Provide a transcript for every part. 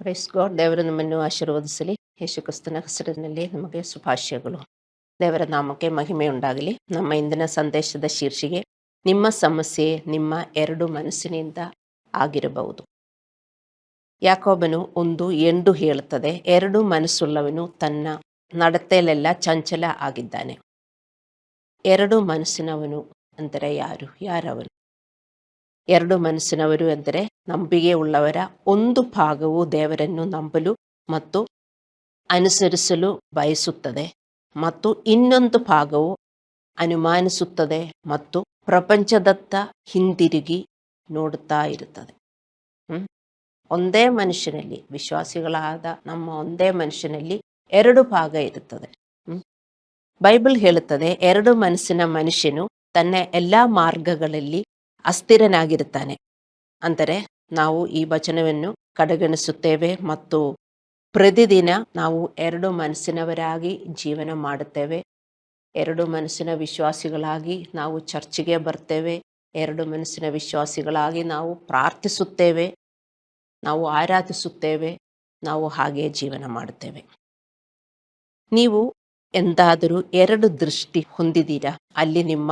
Praise God. ದೇವರು ನಮ್ಮನ್ನು ಆಶೀರ್ವದಿಸಲಿ. ಯೇಸು ಕ್ರಿಸ್ತನ ಹೆಸರಿನಲ್ಲಿ ನಮಗೆ ಶುಭಾಶಯಗಳು. ದೇವರ ನಾಮಕ್ಕೆ ಮಹಿಮೆ ಉಂಟಾಗಲಿ. ನಮ್ಮ ಇಂದಿನ ಸಂದೇಶದ ಶೀರ್ಷಿಕೆ, ನಿಮ್ಮ ಸಮಸ್ಯೆ ನಿಮ್ಮ ಎರಡು ಮನಸ್ಸಿನಿಂದ ಆಗಿರಬಹುದು. ಯಾಕೋಬನು 1:8 ಹೇಳುತ್ತದೆ, ಎರಡು ಮನಸ್ಸುಳ್ಳವನು ತನ್ನ ನಡತೆಯಲ್ಲೆಲ್ಲ ಚಂಚಲ ಆಗಿದ್ದಾನೆ. ಎರಡು ಮನಸ್ಸಿನವನು ಅಂದರೆ ಯಾರವನು? ಎರಡು ಮನಸ್ಸಿನವರು ಎಂದರೆ ನಂಬಿಕೆ ಉಳ್ಳವರ ಒಂದು ಭಾಗವು ದೇವರನ್ನು ನಂಬಲು ಮತ್ತು ಅನುಸರಿಸಲು ಬಯಸುತ್ತದೆ ಮತ್ತು ಇನ್ನೊಂದು ಭಾಗವು ಅನುಮಾನಿಸುತ್ತದೆ ಮತ್ತು ಪ್ರಪಂಚದತ್ತ ಹಿಂದಿರುಗಿ ನೋಡುತ್ತಾ ಇರುತ್ತದೆ. ಒಂದೇ ಮನುಷ್ಯನಲ್ಲಿ, ವಿಶ್ವಾಸಿಗಳಾದ ನಮ್ಮ ಒಂದೇ ಮನುಷ್ಯನಲ್ಲಿ ಎರಡು ಭಾಗ ಇರುತ್ತದೆ. ಬೈಬಲ್ ಹೇಳುತ್ತದೆ, ಎರಡು ಮನಸ್ಸಿನ ಮನುಷ್ಯನು ತನ್ನ ಎಲ್ಲ ಮಾರ್ಗಗಳಲ್ಲಿ ಅಸ್ಥಿರನಾಗಿರುತ್ತಾನೆ. ಅಂದರೆ ನಾವು ಈ ವಚನವನ್ನು ಕಡೆಗಣಿಸುತ್ತೇವೆ ಮತ್ತು ಪ್ರತಿದಿನ ನಾವು ಎರಡು ಮನಸ್ಸಿನವರಾಗಿ ಜೀವನ ಮಾಡುತ್ತೇವೆ. ಎರಡು ಮನಸ್ಸಿನ ವಿಶ್ವಾಸಿಗಳಾಗಿ ನಾವು ಚರ್ಚಿಗೆ ಬರ್ತೇವೆ. ಎರಡು ಮನಸ್ಸಿನ ವಿಶ್ವಾಸಿಗಳಾಗಿ ನಾವು ಪ್ರಾರ್ಥಿಸುತ್ತೇವೆ, ನಾವು ಆರಾಧಿಸುತ್ತೇವೆ, ನಾವು ಹಾಗೆ ಜೀವನ ಮಾಡುತ್ತೇವೆ. ನೀವು ಎಂದಾದರೂ ಎರಡು ದೃಷ್ಟಿ ಹೊಂದಿದ್ದೀರಾ? ಅಲ್ಲಿ ನಿಮ್ಮ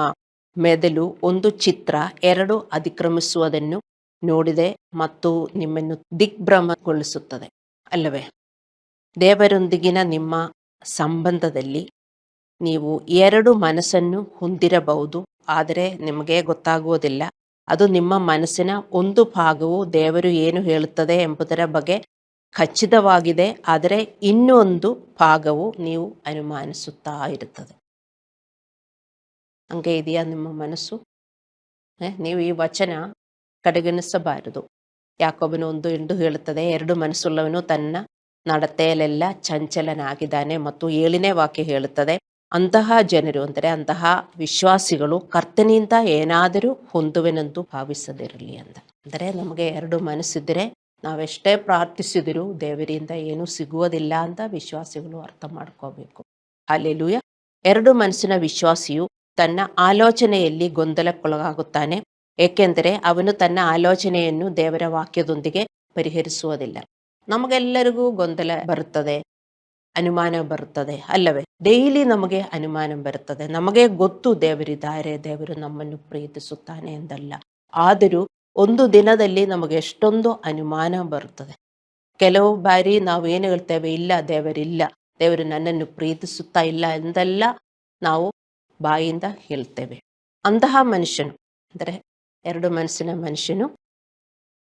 ಮೆದುಳು ಒಂದು ಚಿತ್ರ ಎರಡು ಅತಿಕ್ರಮಿಸುವುದನ್ನು ನೋಡಿದೆ ಮತ್ತು ನಿಮ್ಮನ್ನು ದಿಗ್ಭ್ರಮಗೊಳಿಸುತ್ತದೆ ಅಲ್ಲವೇ? ದೇವರೊಂದಿಗಿನ ನಿಮ್ಮ ಸಂಬಂಧದಲ್ಲಿ ನೀವು ಎರಡು ಮನಸ್ಸನ್ನು ಹೊಂದಿರಬಹುದು, ಆದರೆ ನಿಮಗೆ ಗೊತ್ತಾಗುವುದಿಲ್ಲ. ಅದು ನಿಮ್ಮ ಮನಸ್ಸಿನ ಒಂದು ಭಾಗವು ದೇವರು ಏನು ಹೇಳುತ್ತದೆ ಎಂಬುದರ ಬಗ್ಗೆ ಖಚಿತವಾಗಿದೆ, ಆದರೆ ಇನ್ನೊಂದು ಭಾಗವು ನೀವು ಅನುಮಾನಿಸುತ್ತಾ ಇರುತ್ತದೆ. ಹಂಗೆ ಇದೆಯಾ ನಿಮ್ಮ ಮನಸ್ಸು? ನೀವು ಈ ವಚನ ಕಡೆಗಣಿಸಬಾರದು. ಯಾಕೋಬನು 1:8 ಹೇಳುತ್ತದೆ, ಎರಡು ಮನಸ್ಸುಳ್ಳವನು ತನ್ನ ನಡತೆಯಲ್ಲೆಲ್ಲ ಚಂಚಲನಾಗಿದ್ದಾನೆ. ಮತ್ತು 7ನೇ ವಾಕ್ಯ ಹೇಳುತ್ತದೆ, ಅಂತಹ ಜನರು ಅಂದರೆ ಅಂತಹ ವಿಶ್ವಾಸಿಗಳು ಕರ್ತನಿಂದ ಏನಾದರೂ ಹೊಂದುವೆನೆಂದು ಭಾವಿಸದಿರಲಿ ಅಂತ. ಅಂದರೆ ನಮಗೆ ಎರಡು ಮನಸ್ಸಿದ್ದರೆ ನಾವೆಷ್ಟೇ ಪ್ರಾರ್ಥಿಸಿದರೂ ದೇವರಿಂದ ಏನೂ ಸಿಗುವುದಿಲ್ಲ ಅಂತ ವಿಶ್ವಾಸಿಗಳು ಅರ್ಥ ಮಾಡ್ಕೋಬೇಕು. ಹಲ್ಲೆಲೂಯಾ. ಎರಡು ಮನಸ್ಸಿನ ವಿಶ್ವಾಸಿಯು ತನ್ನ ಆಲೋಚನೆಯಲ್ಲಿ ಗೊಂದಲಕ್ಕೊಳಗಾಗುತ್ತಾನೆ, ಏಕೆಂದರೆ ಅವನು ತನ್ನ ಆಲೋಚನೆಯನ್ನು ದೇವರ ವಾಕ್ಯದೊಂದಿಗೆ ಪರಿಹರಿಸುವುದಿಲ್ಲ. ನಮಗೆಲ್ಲರಿಗೂ ಗೊಂದಲ ಬರುತ್ತದೆ, ಅನುಮಾನ ಬರುತ್ತದೆ ಅಲ್ಲವೇ? ಡೈಲಿ ನಮಗೆ ಅನುಮಾನ ಬರುತ್ತದೆ. ನಮಗೆ ಗೊತ್ತು ದೇವರಿದ್ದಾರೆ, ದೇವರು ನಮ್ಮನ್ನು ಪ್ರೀತಿಸುತ್ತಾನೆ ಎಂದಲ್ಲ. ಆದರೂ ಒಂದು ದಿನದಲ್ಲಿ ನಮಗೆ ಎಷ್ಟೊಂದು ಅನುಮಾನ ಬರುತ್ತದೆ. ಕೆಲವು ಬಾರಿ ನಾವು ಏನು ಹೇಳ್ತೇವೆ, ಇಲ್ಲ ದೇವರಿಲ್ಲ, ದೇವರು ನನ್ನನ್ನು ಪ್ರೀತಿಸುತ್ತಾ ಇಲ್ಲ ಎಂದೆಲ್ಲ ನಾವು ಬಾಯಿಂದ ಹೇಳ್ತೇವೆ. ಅಂತಹ ಮನುಷ್ಯನು ಅಂದರೆ ಎರಡು ಮನಸ್ಸಿನ ಮನುಷ್ಯನು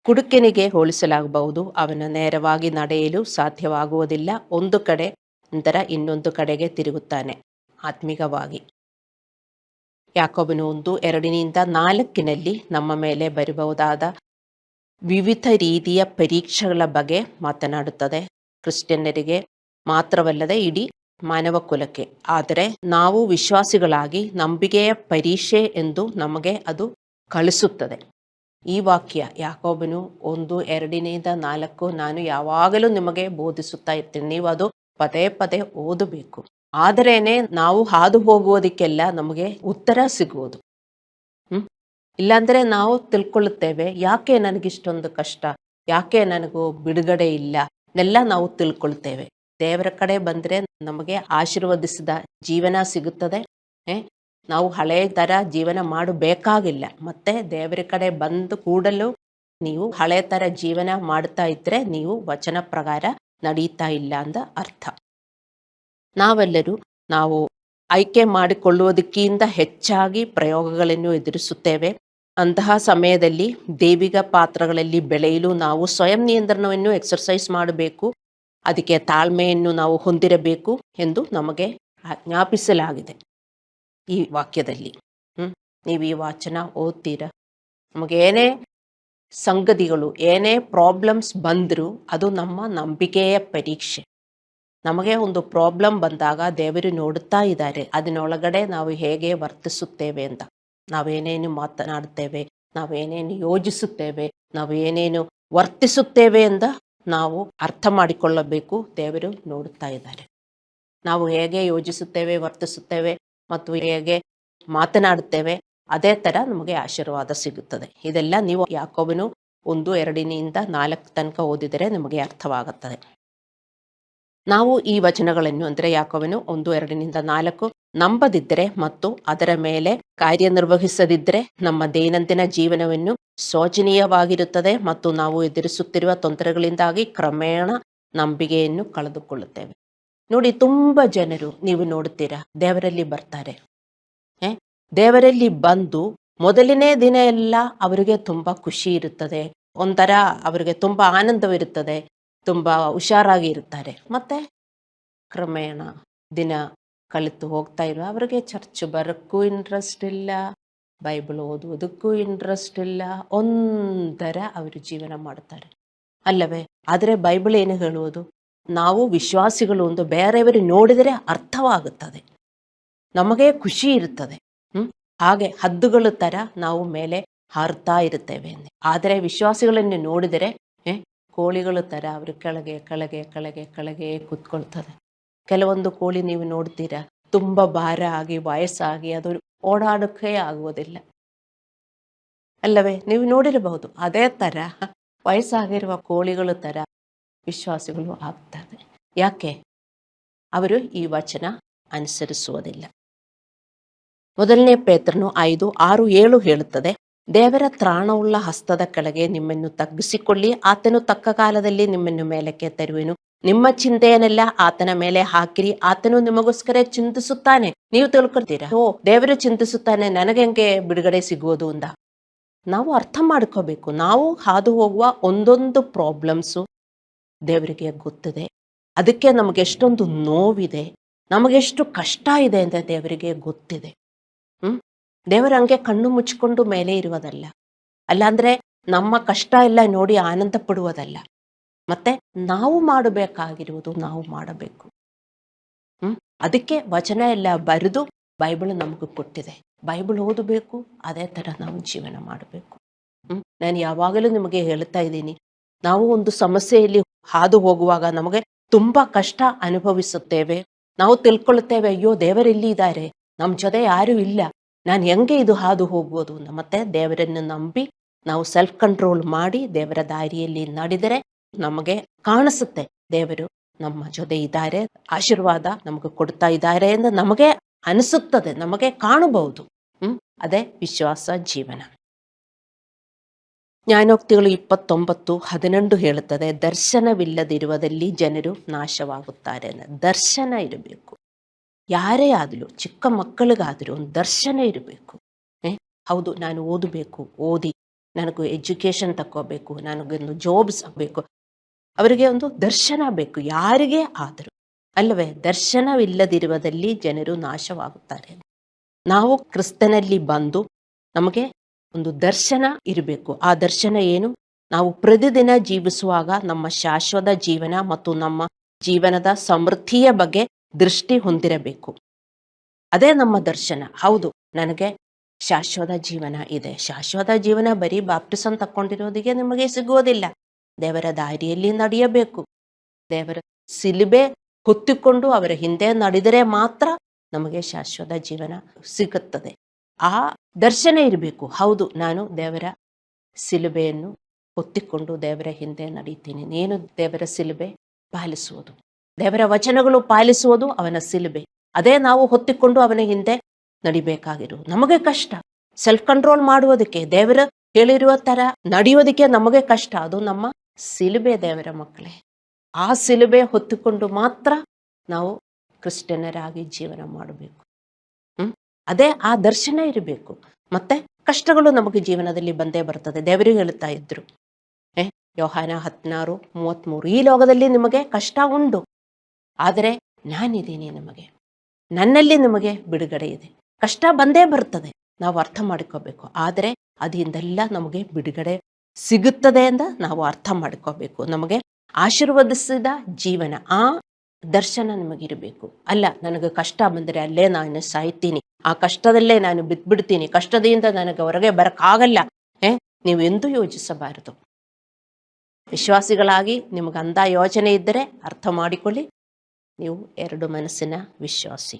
ಕುಡುಕನಿಗೆ ಹೋಲಿಸಲಾಗಬಹುದು. ಅವನ ನೇರವಾಗಿ ನಡೆಯಲು ಸಾಧ್ಯವಾಗುವುದಿಲ್ಲ. ಒಂದು ಕಡೆ ನಂತರ ಇನ್ನೊಂದು ಕಡೆಗೆ ತಿರುಗುತ್ತಾನೆ ಆತ್ಮಿಕವಾಗಿ. ಯಾಕೋಬನು 1:2-4 ನಮ್ಮ ಮೇಲೆ ಬರಬಹುದಾದ ವಿವಿಧ ರೀತಿಯ ಪರೀಕ್ಷೆಗಳ ಬಗ್ಗೆ ಮಾತನಾಡುತ್ತದೆ. ಕ್ರಿಶ್ಚಿಯನ್ನರಿಗೆ ಮಾತ್ರವಲ್ಲದೆ ಇಡೀ ಮಾನವ ಕುಲಕ್ಕೆ. ಆದರೆ ನಾವು ವಿಶ್ವಾಸಿಗಳಾಗಿ ನಂಬಿಕೆಯ ಪರೀಕ್ಷೆ ಎಂದು ನಮಗೆ ಅದು ಕಳಿಸುತ್ತದೆ. ಈ ವಾಕ್ಯ ಯಾಕೋಬನು 1:2-4 ನಾನು ಯಾವಾಗಲೂ ನಿಮಗೆ ಬೋಧಿಸುತ್ತಾ ಇರ್ತೀನಿ. ನೀವು ಅದು ಪದೇ ಪದೇ ಓದಬೇಕು. ಆದರೇನೆ ನಾವು ಹಾದು ಹೋಗುವುದಕ್ಕೆಲ್ಲ ನಮಗೆ ಉತ್ತರ ಸಿಗುವುದು. ಇಲ್ಲಾಂದರೆ ನಾವು ತಿಳ್ಕೊಳ್ಳುತ್ತೇವೆ, ಯಾಕೆ ನನಗಿಷ್ಟೊಂದು ಕಷ್ಟ, ಯಾಕೆ ನನಗೂ ಬಿಡುಗಡೆ ಇಲ್ಲ ಎಲ್ಲ ನಾವು ತಿಳ್ಕೊಳ್ತೇವೆ. ದೇವರ ಕಡೆ ಬಂದರೆ ನಮಗೆ ಆಶೀರ್ವದಿಸಿದ ಜೀವನ ಸಿಗುತ್ತದೆ. ನಾವು ಹಳೆಯ ಥರ ಜೀವನ ಮಾಡಬೇಕಾಗಿಲ್ಲ. ಮತ್ತೆ ದೇವರ ಕಡೆ ಬಂದು ಕೂಡಲು ನೀವು ಹಳೆಯ ಥರ ಜೀವನ ಮಾಡ್ತಾ ಇದ್ದರೆ ನೀವು ವಚನ ಪ್ರಕಾರ ನಡೀತಾ ಇಲ್ಲ ಅಂತ ಅರ್ಥ. ನಾವೆಲ್ಲರೂ ನಾವು ಆಯ್ಕೆ ಮಾಡಿಕೊಳ್ಳುವುದಕ್ಕಿಂತ ಹೆಚ್ಚಾಗಿ ಪ್ರಯೋಗಗಳನ್ನು ಎದುರಿಸುತ್ತೇವೆ. ಅಂತಹ ಸಮಯದಲ್ಲಿ ದೈವಿಕ ಪಾತ್ರಗಳಲ್ಲಿ ಬೆಳೆಯಲು ನಾವು ಸ್ವಯಂ ನಿಯಂತ್ರಣವನ್ನು ಎಕ್ಸರ್ಸೈಸ್ ಮಾಡಬೇಕು. ಅದಕ್ಕೆ ತಾಳ್ಮೆಯನ್ನು ನಾವು ಹೊಂದಿರಬೇಕು ಎಂದು ನಮಗೆ ಆಜ್ಞಾಪಿಸಲಾಗಿದೆ ಈ ವಾಕ್ಯದಲ್ಲಿ. ನೀವು ಈ ವಚನ ಓದ್ತೀರಾ, ನಮಗೇನೇ ಸಂಗತಿಗಳು ಏನೇ ಪ್ರಾಬ್ಲಮ್ಸ್ ಬಂದರೂ ಅದು ನಮ್ಮ ನಂಬಿಕೆಯ ಪರೀಕ್ಷೆ. ನಮಗೆ ಒಂದು ಪ್ರಾಬ್ಲಮ್ ಬಂದಾಗ ದೇವರು ನೋಡುತ್ತಾ ಇದ್ದಾರೆ, ಅದನ್ನೊಳಗಡೆ ನಾವು ಹೇಗೆ ವರ್ತಿಸುತ್ತೇವೆ ಅಂತ. ನಾವೇನೇನು ಮಾತನಾಡುತ್ತೇವೆ, ನಾವೇನೇನು ಯೋಚಿಸುತ್ತೇವೆ, ನಾವು ಏನೇನು ವರ್ತಿಸುತ್ತೇವೆ ಅಂತ ನಾವು ಅರ್ಥ ಮಾಡಿಕೊಳ್ಳಬೇಕು. ದೇವರು ನೋಡುತ್ತಾ ಇದ್ದಾರೆ. ನಾವು ಹೇಗೆ ಯೋಚಿಸುತ್ತೇವೆ, ವರ್ತಿಸುತ್ತೇವೆ ಮತ್ತು ಹೇಗೆ ಮಾತನಾಡುತ್ತೇವೆ, ಅದೇ ಥರ ನಮಗೆ ಆಶೀರ್ವಾದ ಸಿಗುತ್ತದೆ. ಇದೆಲ್ಲ ನೀವು ಯಾಕೋಬನು 1, 2 4 ತನಕ ಓದಿದರೆ ನಿಮಗೆ ಅರ್ಥವಾಗುತ್ತದೆ. ನಾವು ಈ ವಚನಗಳನ್ನು ಅಂದರೆ ಯಾಕೋಬನು 1, 2 4 ನಂಬದಿದ್ದರೆ ಮತ್ತು ಅದರ ಮೇಲೆ ಕಾರ್ಯನಿರ್ವಹಿಸದಿದ್ದರೆ ನಮ್ಮ ದೈನಂದಿನ ಜೀವನವನ್ನು ಶೋಚನೀಯವಾಗಿರುತ್ತದೆ ಮತ್ತು ನಾವು ಎದುರಿಸುತ್ತಿರುವ ತೊಂದರೆಗಳಿಂದಾಗಿ ಕ್ರಮೇಣ ನಂಬಿಕೆಯನ್ನು ಕಳೆದುಕೊಳ್ಳುತ್ತೇವೆ. ನೋಡಿ, ತುಂಬ ಜನರು ನೀವು ನೋಡುತ್ತೀರಾ, ದೇವರಲ್ಲಿ ಬರ್ತಾರೆ. ದೇವರಲ್ಲಿ ಬಂದು ಮೊದಲನೇ ದಿನ ಎಲ್ಲ ಅವರಿಗೆ ತುಂಬ ಖುಷಿ ಇರುತ್ತದೆ, ಒಂಥರ ಅವರಿಗೆ ತುಂಬ ಆನಂದವಿರುತ್ತದೆ, ತುಂಬ ಹುಷಾರಾಗಿ ಇರ್ತಾರೆ. ಮತ್ತೆ ಕ್ರಮೇಣ ದಿನ ಕಲಿತು ಹೋಗ್ತಾ ಇರುವ ಅವರಿಗೆ ಚರ್ಚ್ ಬರೋಕ್ಕೂ ಇಂಟ್ರೆಸ್ಟ್ ಇಲ್ಲ, ಬೈಬಲ್ ಓದುವುದಕ್ಕೂ ಇಂಟ್ರೆಸ್ಟ್ ಇಲ್ಲ, ಒಂಥರ ಅವರು ಜೀವನ ಮಾಡ್ತಾರೆ ಅಲ್ಲವೇ? ಆದರೆ ಬೈಬಲ್ ಏನು ಹೇಳುವುದು? ನಾವು ವಿಶ್ವಾಸಿಗಳು ಒಂದು ಬೇರೆಯವರು ನೋಡಿದರೆ ಅರ್ಥವಾಗುತ್ತದೆ, ನಮಗೆ ಖುಷಿ ಇರುತ್ತದೆ. ಹಾಗೆ ಹದ್ದುಗಳ ಥರ ನಾವು ಮೇಲೆ ಹಾರ್ತಾ ಇರುತ್ತೇವೆ. ಆದರೆ ವಿಶ್ವಾಸಿಗಳನ್ನು ನೋಡಿದರೆ ಕೋಳಿಗಳ ಥರ ಅವರು ಕೆಳಗೆ ಕೆಳಗೆ ಕೆಳಗೆ ಕೆಳಗೆ ಕೂತ್ಕೊಳ್ತದೆ. ಕೆಲವೊಂದು ಕೋಳಿ ನೀವು ನೋಡ್ತೀರಾ, ತುಂಬ ಭಾರ ಆಗಿ ವಯಸ್ಸಾಗಿ ಅದು ಓಡಾಡೋಕ್ಕೆ ಆಗುವುದಿಲ್ಲ ಅಲ್ಲವೇ? ನೀವು ನೋಡಿರಬಹುದು. ಅದೇ ಥರ ವಯಸ್ಸಾಗಿರುವ ಕೋಳಿಗಳ ಥರ ವಿಶ್ವಾಸಿಗಳು ಆಗ್ತಾರೆ. ಯಾಕೆ? ಅವರು ಈ ವಚನ ಅನುಸರಿಸುವುದಿಲ್ಲ. 1 ಪೇತ್ರನು 5, 6, 7 ಹೇಳುತ್ತದೆ, ದೇವರ ತ್ರಾಣವುಳ್ಳ ಹಸ್ತದ ಕೆಳಗೆ ನಿಮ್ಮನ್ನು ತಗ್ಗಿಸಿಕೊಳ್ಳಿ, ಆತನು ತಕ್ಕ ಕಾಲದಲ್ಲಿ ನಿಮ್ಮನ್ನು ಮೇಲಕ್ಕೆ ತರುವೆನು. ನಿಮ್ಮ ಚಿಂತೆಯನ್ನೆಲ್ಲ ಆತನ ಮೇಲೆ ಹಾಕಿರಿ, ಆತನು ನಿಮಗೋಸ್ಕರ ಚಿಂತಿಸುತ್ತಾನೆ. ನೀವು ತಿಳ್ಕೊಳ್ತೀರಾ, ದೇವರು ಚಿಂತಿಸುತ್ತಾನೆ, ನನಗೆ ಹೆಂಗೆ ಬಿಡುಗಡೆ ಸಿಗುವುದು ಅಂತ. ನಾವು ಅರ್ಥ ಮಾಡ್ಕೋಬೇಕು. ನಾವು ಹಾದು ಹೋಗುವ ಒಂದೊಂದು ಪ್ರಾಬ್ಲಮ್ಸು ದೇವರಿಗೆ ಗೊತ್ತಿದೆ. ಅದಕ್ಕೆ ನಮಗೆ ಎಷ್ಟೊಂದು ನೋವಿದೆ, ನಮಗೆಷ್ಟು ಕಷ್ಟ ಇದೆ ಅಂತ ದೇವರಿಗೆ ಗೊತ್ತಿದೆ. ದೇವರು ಹಂಗೆ ಕಣ್ಣು ಮುಚ್ಚಿಕೊಂಡು ಮೇಲೆ ಇರುವುದಲ್ಲ, ಅಲ್ಲಾಂದ್ರೆ ನಮ್ಮ ಕಷ್ಟ ಎಲ್ಲ ನೋಡಿ ಆನಂದ ಪಡುವುದಲ್ಲ. ಮತ್ತೆ ನಾವು ಮಾಡಬೇಕಾಗಿರುವುದು ನಾವು ಮಾಡಬೇಕು. ಅದಕ್ಕೆ ವಚನ ಎಲ್ಲ ಬರೆದು ಬೈಬಲ್ ನಮಗೂ ಕೊಟ್ಟಿದೆ. ಬೈಬಲ್ ಓದಬೇಕು, ಅದೇ ಥರ ನಾವು ಜೀವನ ಮಾಡಬೇಕು. ನಾನು ಯಾವಾಗಲೂ ನಿಮಗೆ ಹೇಳ್ತಾ ಇದ್ದೀನಿ, ನಾವು ಒಂದು ಸಮಸ್ಯೆಯಲ್ಲಿ ಹಾದು ಹೋಗುವಾಗ ನಮಗೆ ತುಂಬ ಕಷ್ಟ ಅನುಭವಿಸುತ್ತೇವೆ. ನಾವು ತಿಳ್ಕೊಳ್ಳುತ್ತೇವೆ, ಅಯ್ಯೋ ದೇವರೆಲ್ಲಿ ಇದ್ದಾರೆ, ನಮ್ಮ ಜೊತೆ ಯಾರೂ ಇಲ್ಲ, ನಾನು ಹೆಂಗೆ ಇದು ಹಾದು ಹೋಗ್ಬೋದು ಅಂತ. ಮತ್ತೆ ದೇವರನ್ನು ನಂಬಿ ನಾವು ಸೆಲ್ಫ್ ಕಂಟ್ರೋಲ್ ಮಾಡಿ ದೇವರ ದಾರಿಯಲ್ಲಿ ನಡೆದರೆ ನಮಗೆ ಕಾಣಿಸುತ್ತೆ ದೇವರು ನಮ್ಮ ಜೊತೆ ಇದ್ದಾರೆ, ಆಶೀರ್ವಾದ ನಮಗೆ ಕೊಡ್ತಾ ಇದ್ದಾರೆ ಎಂದು ನಮಗೆ ಅನಿಸುತ್ತದೆ, ನಮಗೆ ಕಾಣಬಹುದು. ಅದೇ ವಿಶ್ವಾಸ ಜೀವನ. ಜ್ಞಾನೋಕ್ತಿಗಳು 29:11 ಹೇಳುತ್ತದೆ, ದರ್ಶನವಿಲ್ಲದಿರುವುದಲ್ಲಿ ಜನರು ನಾಶವಾಗುತ್ತಾರೆ. ದರ್ಶನ ಇರಬೇಕು. ಯಾರೇ ಆದರೂ, ಚಿಕ್ಕ ಮಕ್ಕಳಿಗಾದರೂ ಒಂದು ದರ್ಶನ ಇರಬೇಕು. ಹೌದು, ನಾನು ಓದಬೇಕು, ಓದಿ ನನಗೂ ಎಜುಕೇಶನ್ ತಗೋಬೇಕು, ನನಗೊಂದು ಜಾಬ್ಸ್ ಆಗಬೇಕು, ಅವರಿಗೆ ಒಂದು ದರ್ಶನ ಬೇಕು, ಯಾರಿಗೇ ಆದರೂ ಅಲ್ಲವೇ? ದರ್ಶನವಿಲ್ಲದಿರುವುದಲ್ಲಿ ಜನರು ನಾಶವಾಗುತ್ತಾರೆ. ನಾವು ಕ್ರಿಸ್ತನಲ್ಲಿ ಬಂದು ನಮಗೆ ಒಂದು ದರ್ಶನ ಇರಬೇಕು. ಆ ದರ್ಶನ ಏನು? ನಾವು ಪ್ರತಿದಿನ ಜೀವಿಸುವಾಗ ನಮ್ಮ ಶಾಶ್ವತ ಜೀವನ ಮತ್ತು ನಮ್ಮ ಜೀವನದ ಸಮೃದ್ಧಿಯ ಬಗ್ಗೆ ದೃಷ್ಟಿ ಹೊಂದಿರಬೇಕು. ಅದೇ ನಮ್ಮ ದರ್ಶನ. ಹೌದು, ನನಗೆ ಶಾಶ್ವತ ಜೀವನ ಇದೆ. ಶಾಶ್ವತ ಜೀವನ ಬರೀ ಬಾಪ್ಟಿಸಮ್ ತಕ್ಕೊಂಡಿರೋದಿಗೆ ನಿಮಗೆ ಸಿಗುವುದಿಲ್ಲ. ದೇವರ ದಾರಿಯಲ್ಲಿ ನಡೆಯಬೇಕು. ದೇವರ ಸಿಲುಬೆ ಹೊತ್ತಿಕೊಂಡು ಅವರ ಹಿಂದೆ ನಡೆದರೆ ಮಾತ್ರ ನಮಗೆ ಶಾಶ್ವತ ಜೀವನ ಸಿಗುತ್ತದೆ. ಆ ದರ್ಶನ ಇರಬೇಕು. ಹೌದು, ನಾನು ದೇವರ ಸಿಲುಬೆಯನ್ನು ಹೊತ್ತಿಕೊಂಡು ದೇವರ ಹಿಂದೆ ನಡೀತೀನಿ. ನೀನು ದೇವರ ಸಿಲುಬೆ ಪಾಲಿಸುವುದು, ದೇವರ ವಚನಗಳು ಪಾಲಿಸುವುದು ಅವನ ಸಿಲುಬೆ. ಅದೇ ನಾವು ಹೊತ್ತಿಕೊಂಡು ಅವನ ಹಿಂದೆ ನಡಿಬೇಕಾಗಿರುವುದು. ನಮಗೆ ಕಷ್ಟ ಸೆಲ್ಫ್ ಕಂಟ್ರೋಲ್ ಮಾಡುವುದಕ್ಕೆ, ದೇವರ ಹೇಳಿರುವ ತರ ನಡೆಯೋದಕ್ಕೆ ನಮಗೆ ಕಷ್ಟ. ಅದು ನಮ್ಮ ಸಿಲುಬೆ ದೇವರ ಮಕ್ಕಳೇ. ಆ ಸಿಲುಬೆ ಹೊತ್ತುಕೊಂಡು ಮಾತ್ರ ನಾವು ಕ್ರಿಶ್ಚಿಯನರಾಗಿ ಜೀವನ ಮಾಡಬೇಕು. ಅದೇ ಆ ದರ್ಶನ ಇರಬೇಕು. ಮತ್ತೆ ಕಷ್ಟಗಳು ನಮಗೆ ಜೀವನದಲ್ಲಿ ಬಂದೇ ಬರ್ತದೆ. ದೇವರಿಗೆ ಹೇಳ್ತಾ ಇದ್ರು, ಯೋಹಾನ 16:33, ಈ ಲೋಕದಲ್ಲಿ ನಿಮಗೆ ಕಷ್ಟ ಉಂಟು, ಆದರೆ ನಾನಿದ್ದೀನಿ ನಿಮಗೆ, ನನ್ನಲ್ಲಿ ನಿಮಗೆ ಬಿಡುಗಡೆ ಇದೆ. ಕಷ್ಟ ಬಂದೇ ಬರ್ತದೆ, ನಾವು ಅರ್ಥ ಮಾಡಿಕೋಬೇಕು. ಆದರೆ ಅದರಿಂದೆಲ್ಲ ನಮಗೆ ಬಿಡುಗಡೆ ಸಿಗುತ್ತದೆ ಅಂತ ನಾವು ಅರ್ಥ ಮಾಡ್ಕೋಬೇಕು. ನಮಗೆ ಆಶೀರ್ವದಿಸಿದ ಜೀವನ, ಆ ದರ್ಶನ ನಮಗಿರಬೇಕು. ಅಲ್ಲ, ನನಗೆ ಕಷ್ಟ ಬಂದರೆ ಅಲ್ಲೇ ನಾನು ಸಾಯ್ತೀನಿ, ಆ ಕಷ್ಟದಲ್ಲೇ ನಾನು ಬಿದ್ಬಿಡ್ತೀನಿ, ಕಷ್ಟದಿಂದ ನನಗೆ ಹೊರಗೆ ಬರೋಕ್ಕಾಗಲ್ಲ, ನೀವು ಎಂದೂ ಯೋಚಿಸಬಾರದು. ವಿಶ್ವಾಸಿಗಳಾಗಿ ನಿಮಗೆ ಅಂಥ ಯೋಚನೆ ಇದ್ದರೆ ಅರ್ಥ ಮಾಡಿಕೊಳ್ಳಿ, ನೀವು ಎರಡು ಮನಸ್ಸಿನ ವಿಶ್ವಾಸಿ.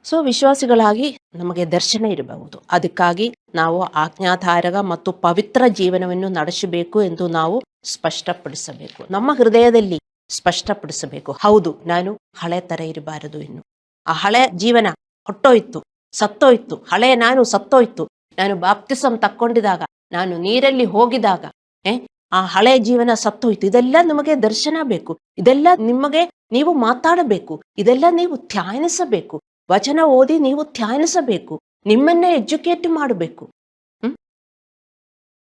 ಸೊ ವಿಶ್ವಾಸಿಗಳಾಗಿ ನಮಗೆ ದರ್ಶನ ಇರಬಹುದು. ಅದಕ್ಕಾಗಿ ನಾವು ಆಜ್ಞಾಧಾರಕ ಮತ್ತು ಪವಿತ್ರ ಜೀವನವನ್ನು ನಡೆಸಬೇಕು ಎಂದು ನಾವು ಸ್ಪಷ್ಟಪಡಿಸಬೇಕು. ನಮ್ಮ ಹೃದಯದಲ್ಲಿ ಸ್ಪಷ್ಟಪಡಿಸಬೇಕು, ಹೌದು ನಾನು ಹಳೆ ತರ ಇರಬಾರದು. ಇನ್ನು ಆ ಹಳೆ ಜೀವನ ಹೊಟ್ಟೋಯ್ತು, ಸತ್ತೋಯ್ತು. ಹಳೆ ನಾನು ಸತ್ತೋಯ್ತು. ನಾನು ಬಾಪ್ತಿಸಂ ತಕ್ಕೊಂಡಿದಾಗ, ನಾನು ನೀರಲ್ಲಿ ಹೋಗಿದಾಗ ಆ ಹಳೆ ಜೀವನ ಸತ್ತೋಯ್ತು. ಇದೆಲ್ಲ ನಮಗೆ ದರ್ಶನ ಬೇಕು. ಇದೆಲ್ಲ ನಿಮಗೆ ನೀವು ಮಾತಾಡಬೇಕು. ಇದೆಲ್ಲ ನೀವು ಧ್ಯಾನಿಸಬೇಕು. ವಚನ ಓದಿ ನೀವು ಧ್ಯಾನಿಸಬೇಕು. ನಿಮ್ಮನ್ನೇ ಎಜುಕೇಟ್ ಮಾಡಬೇಕು.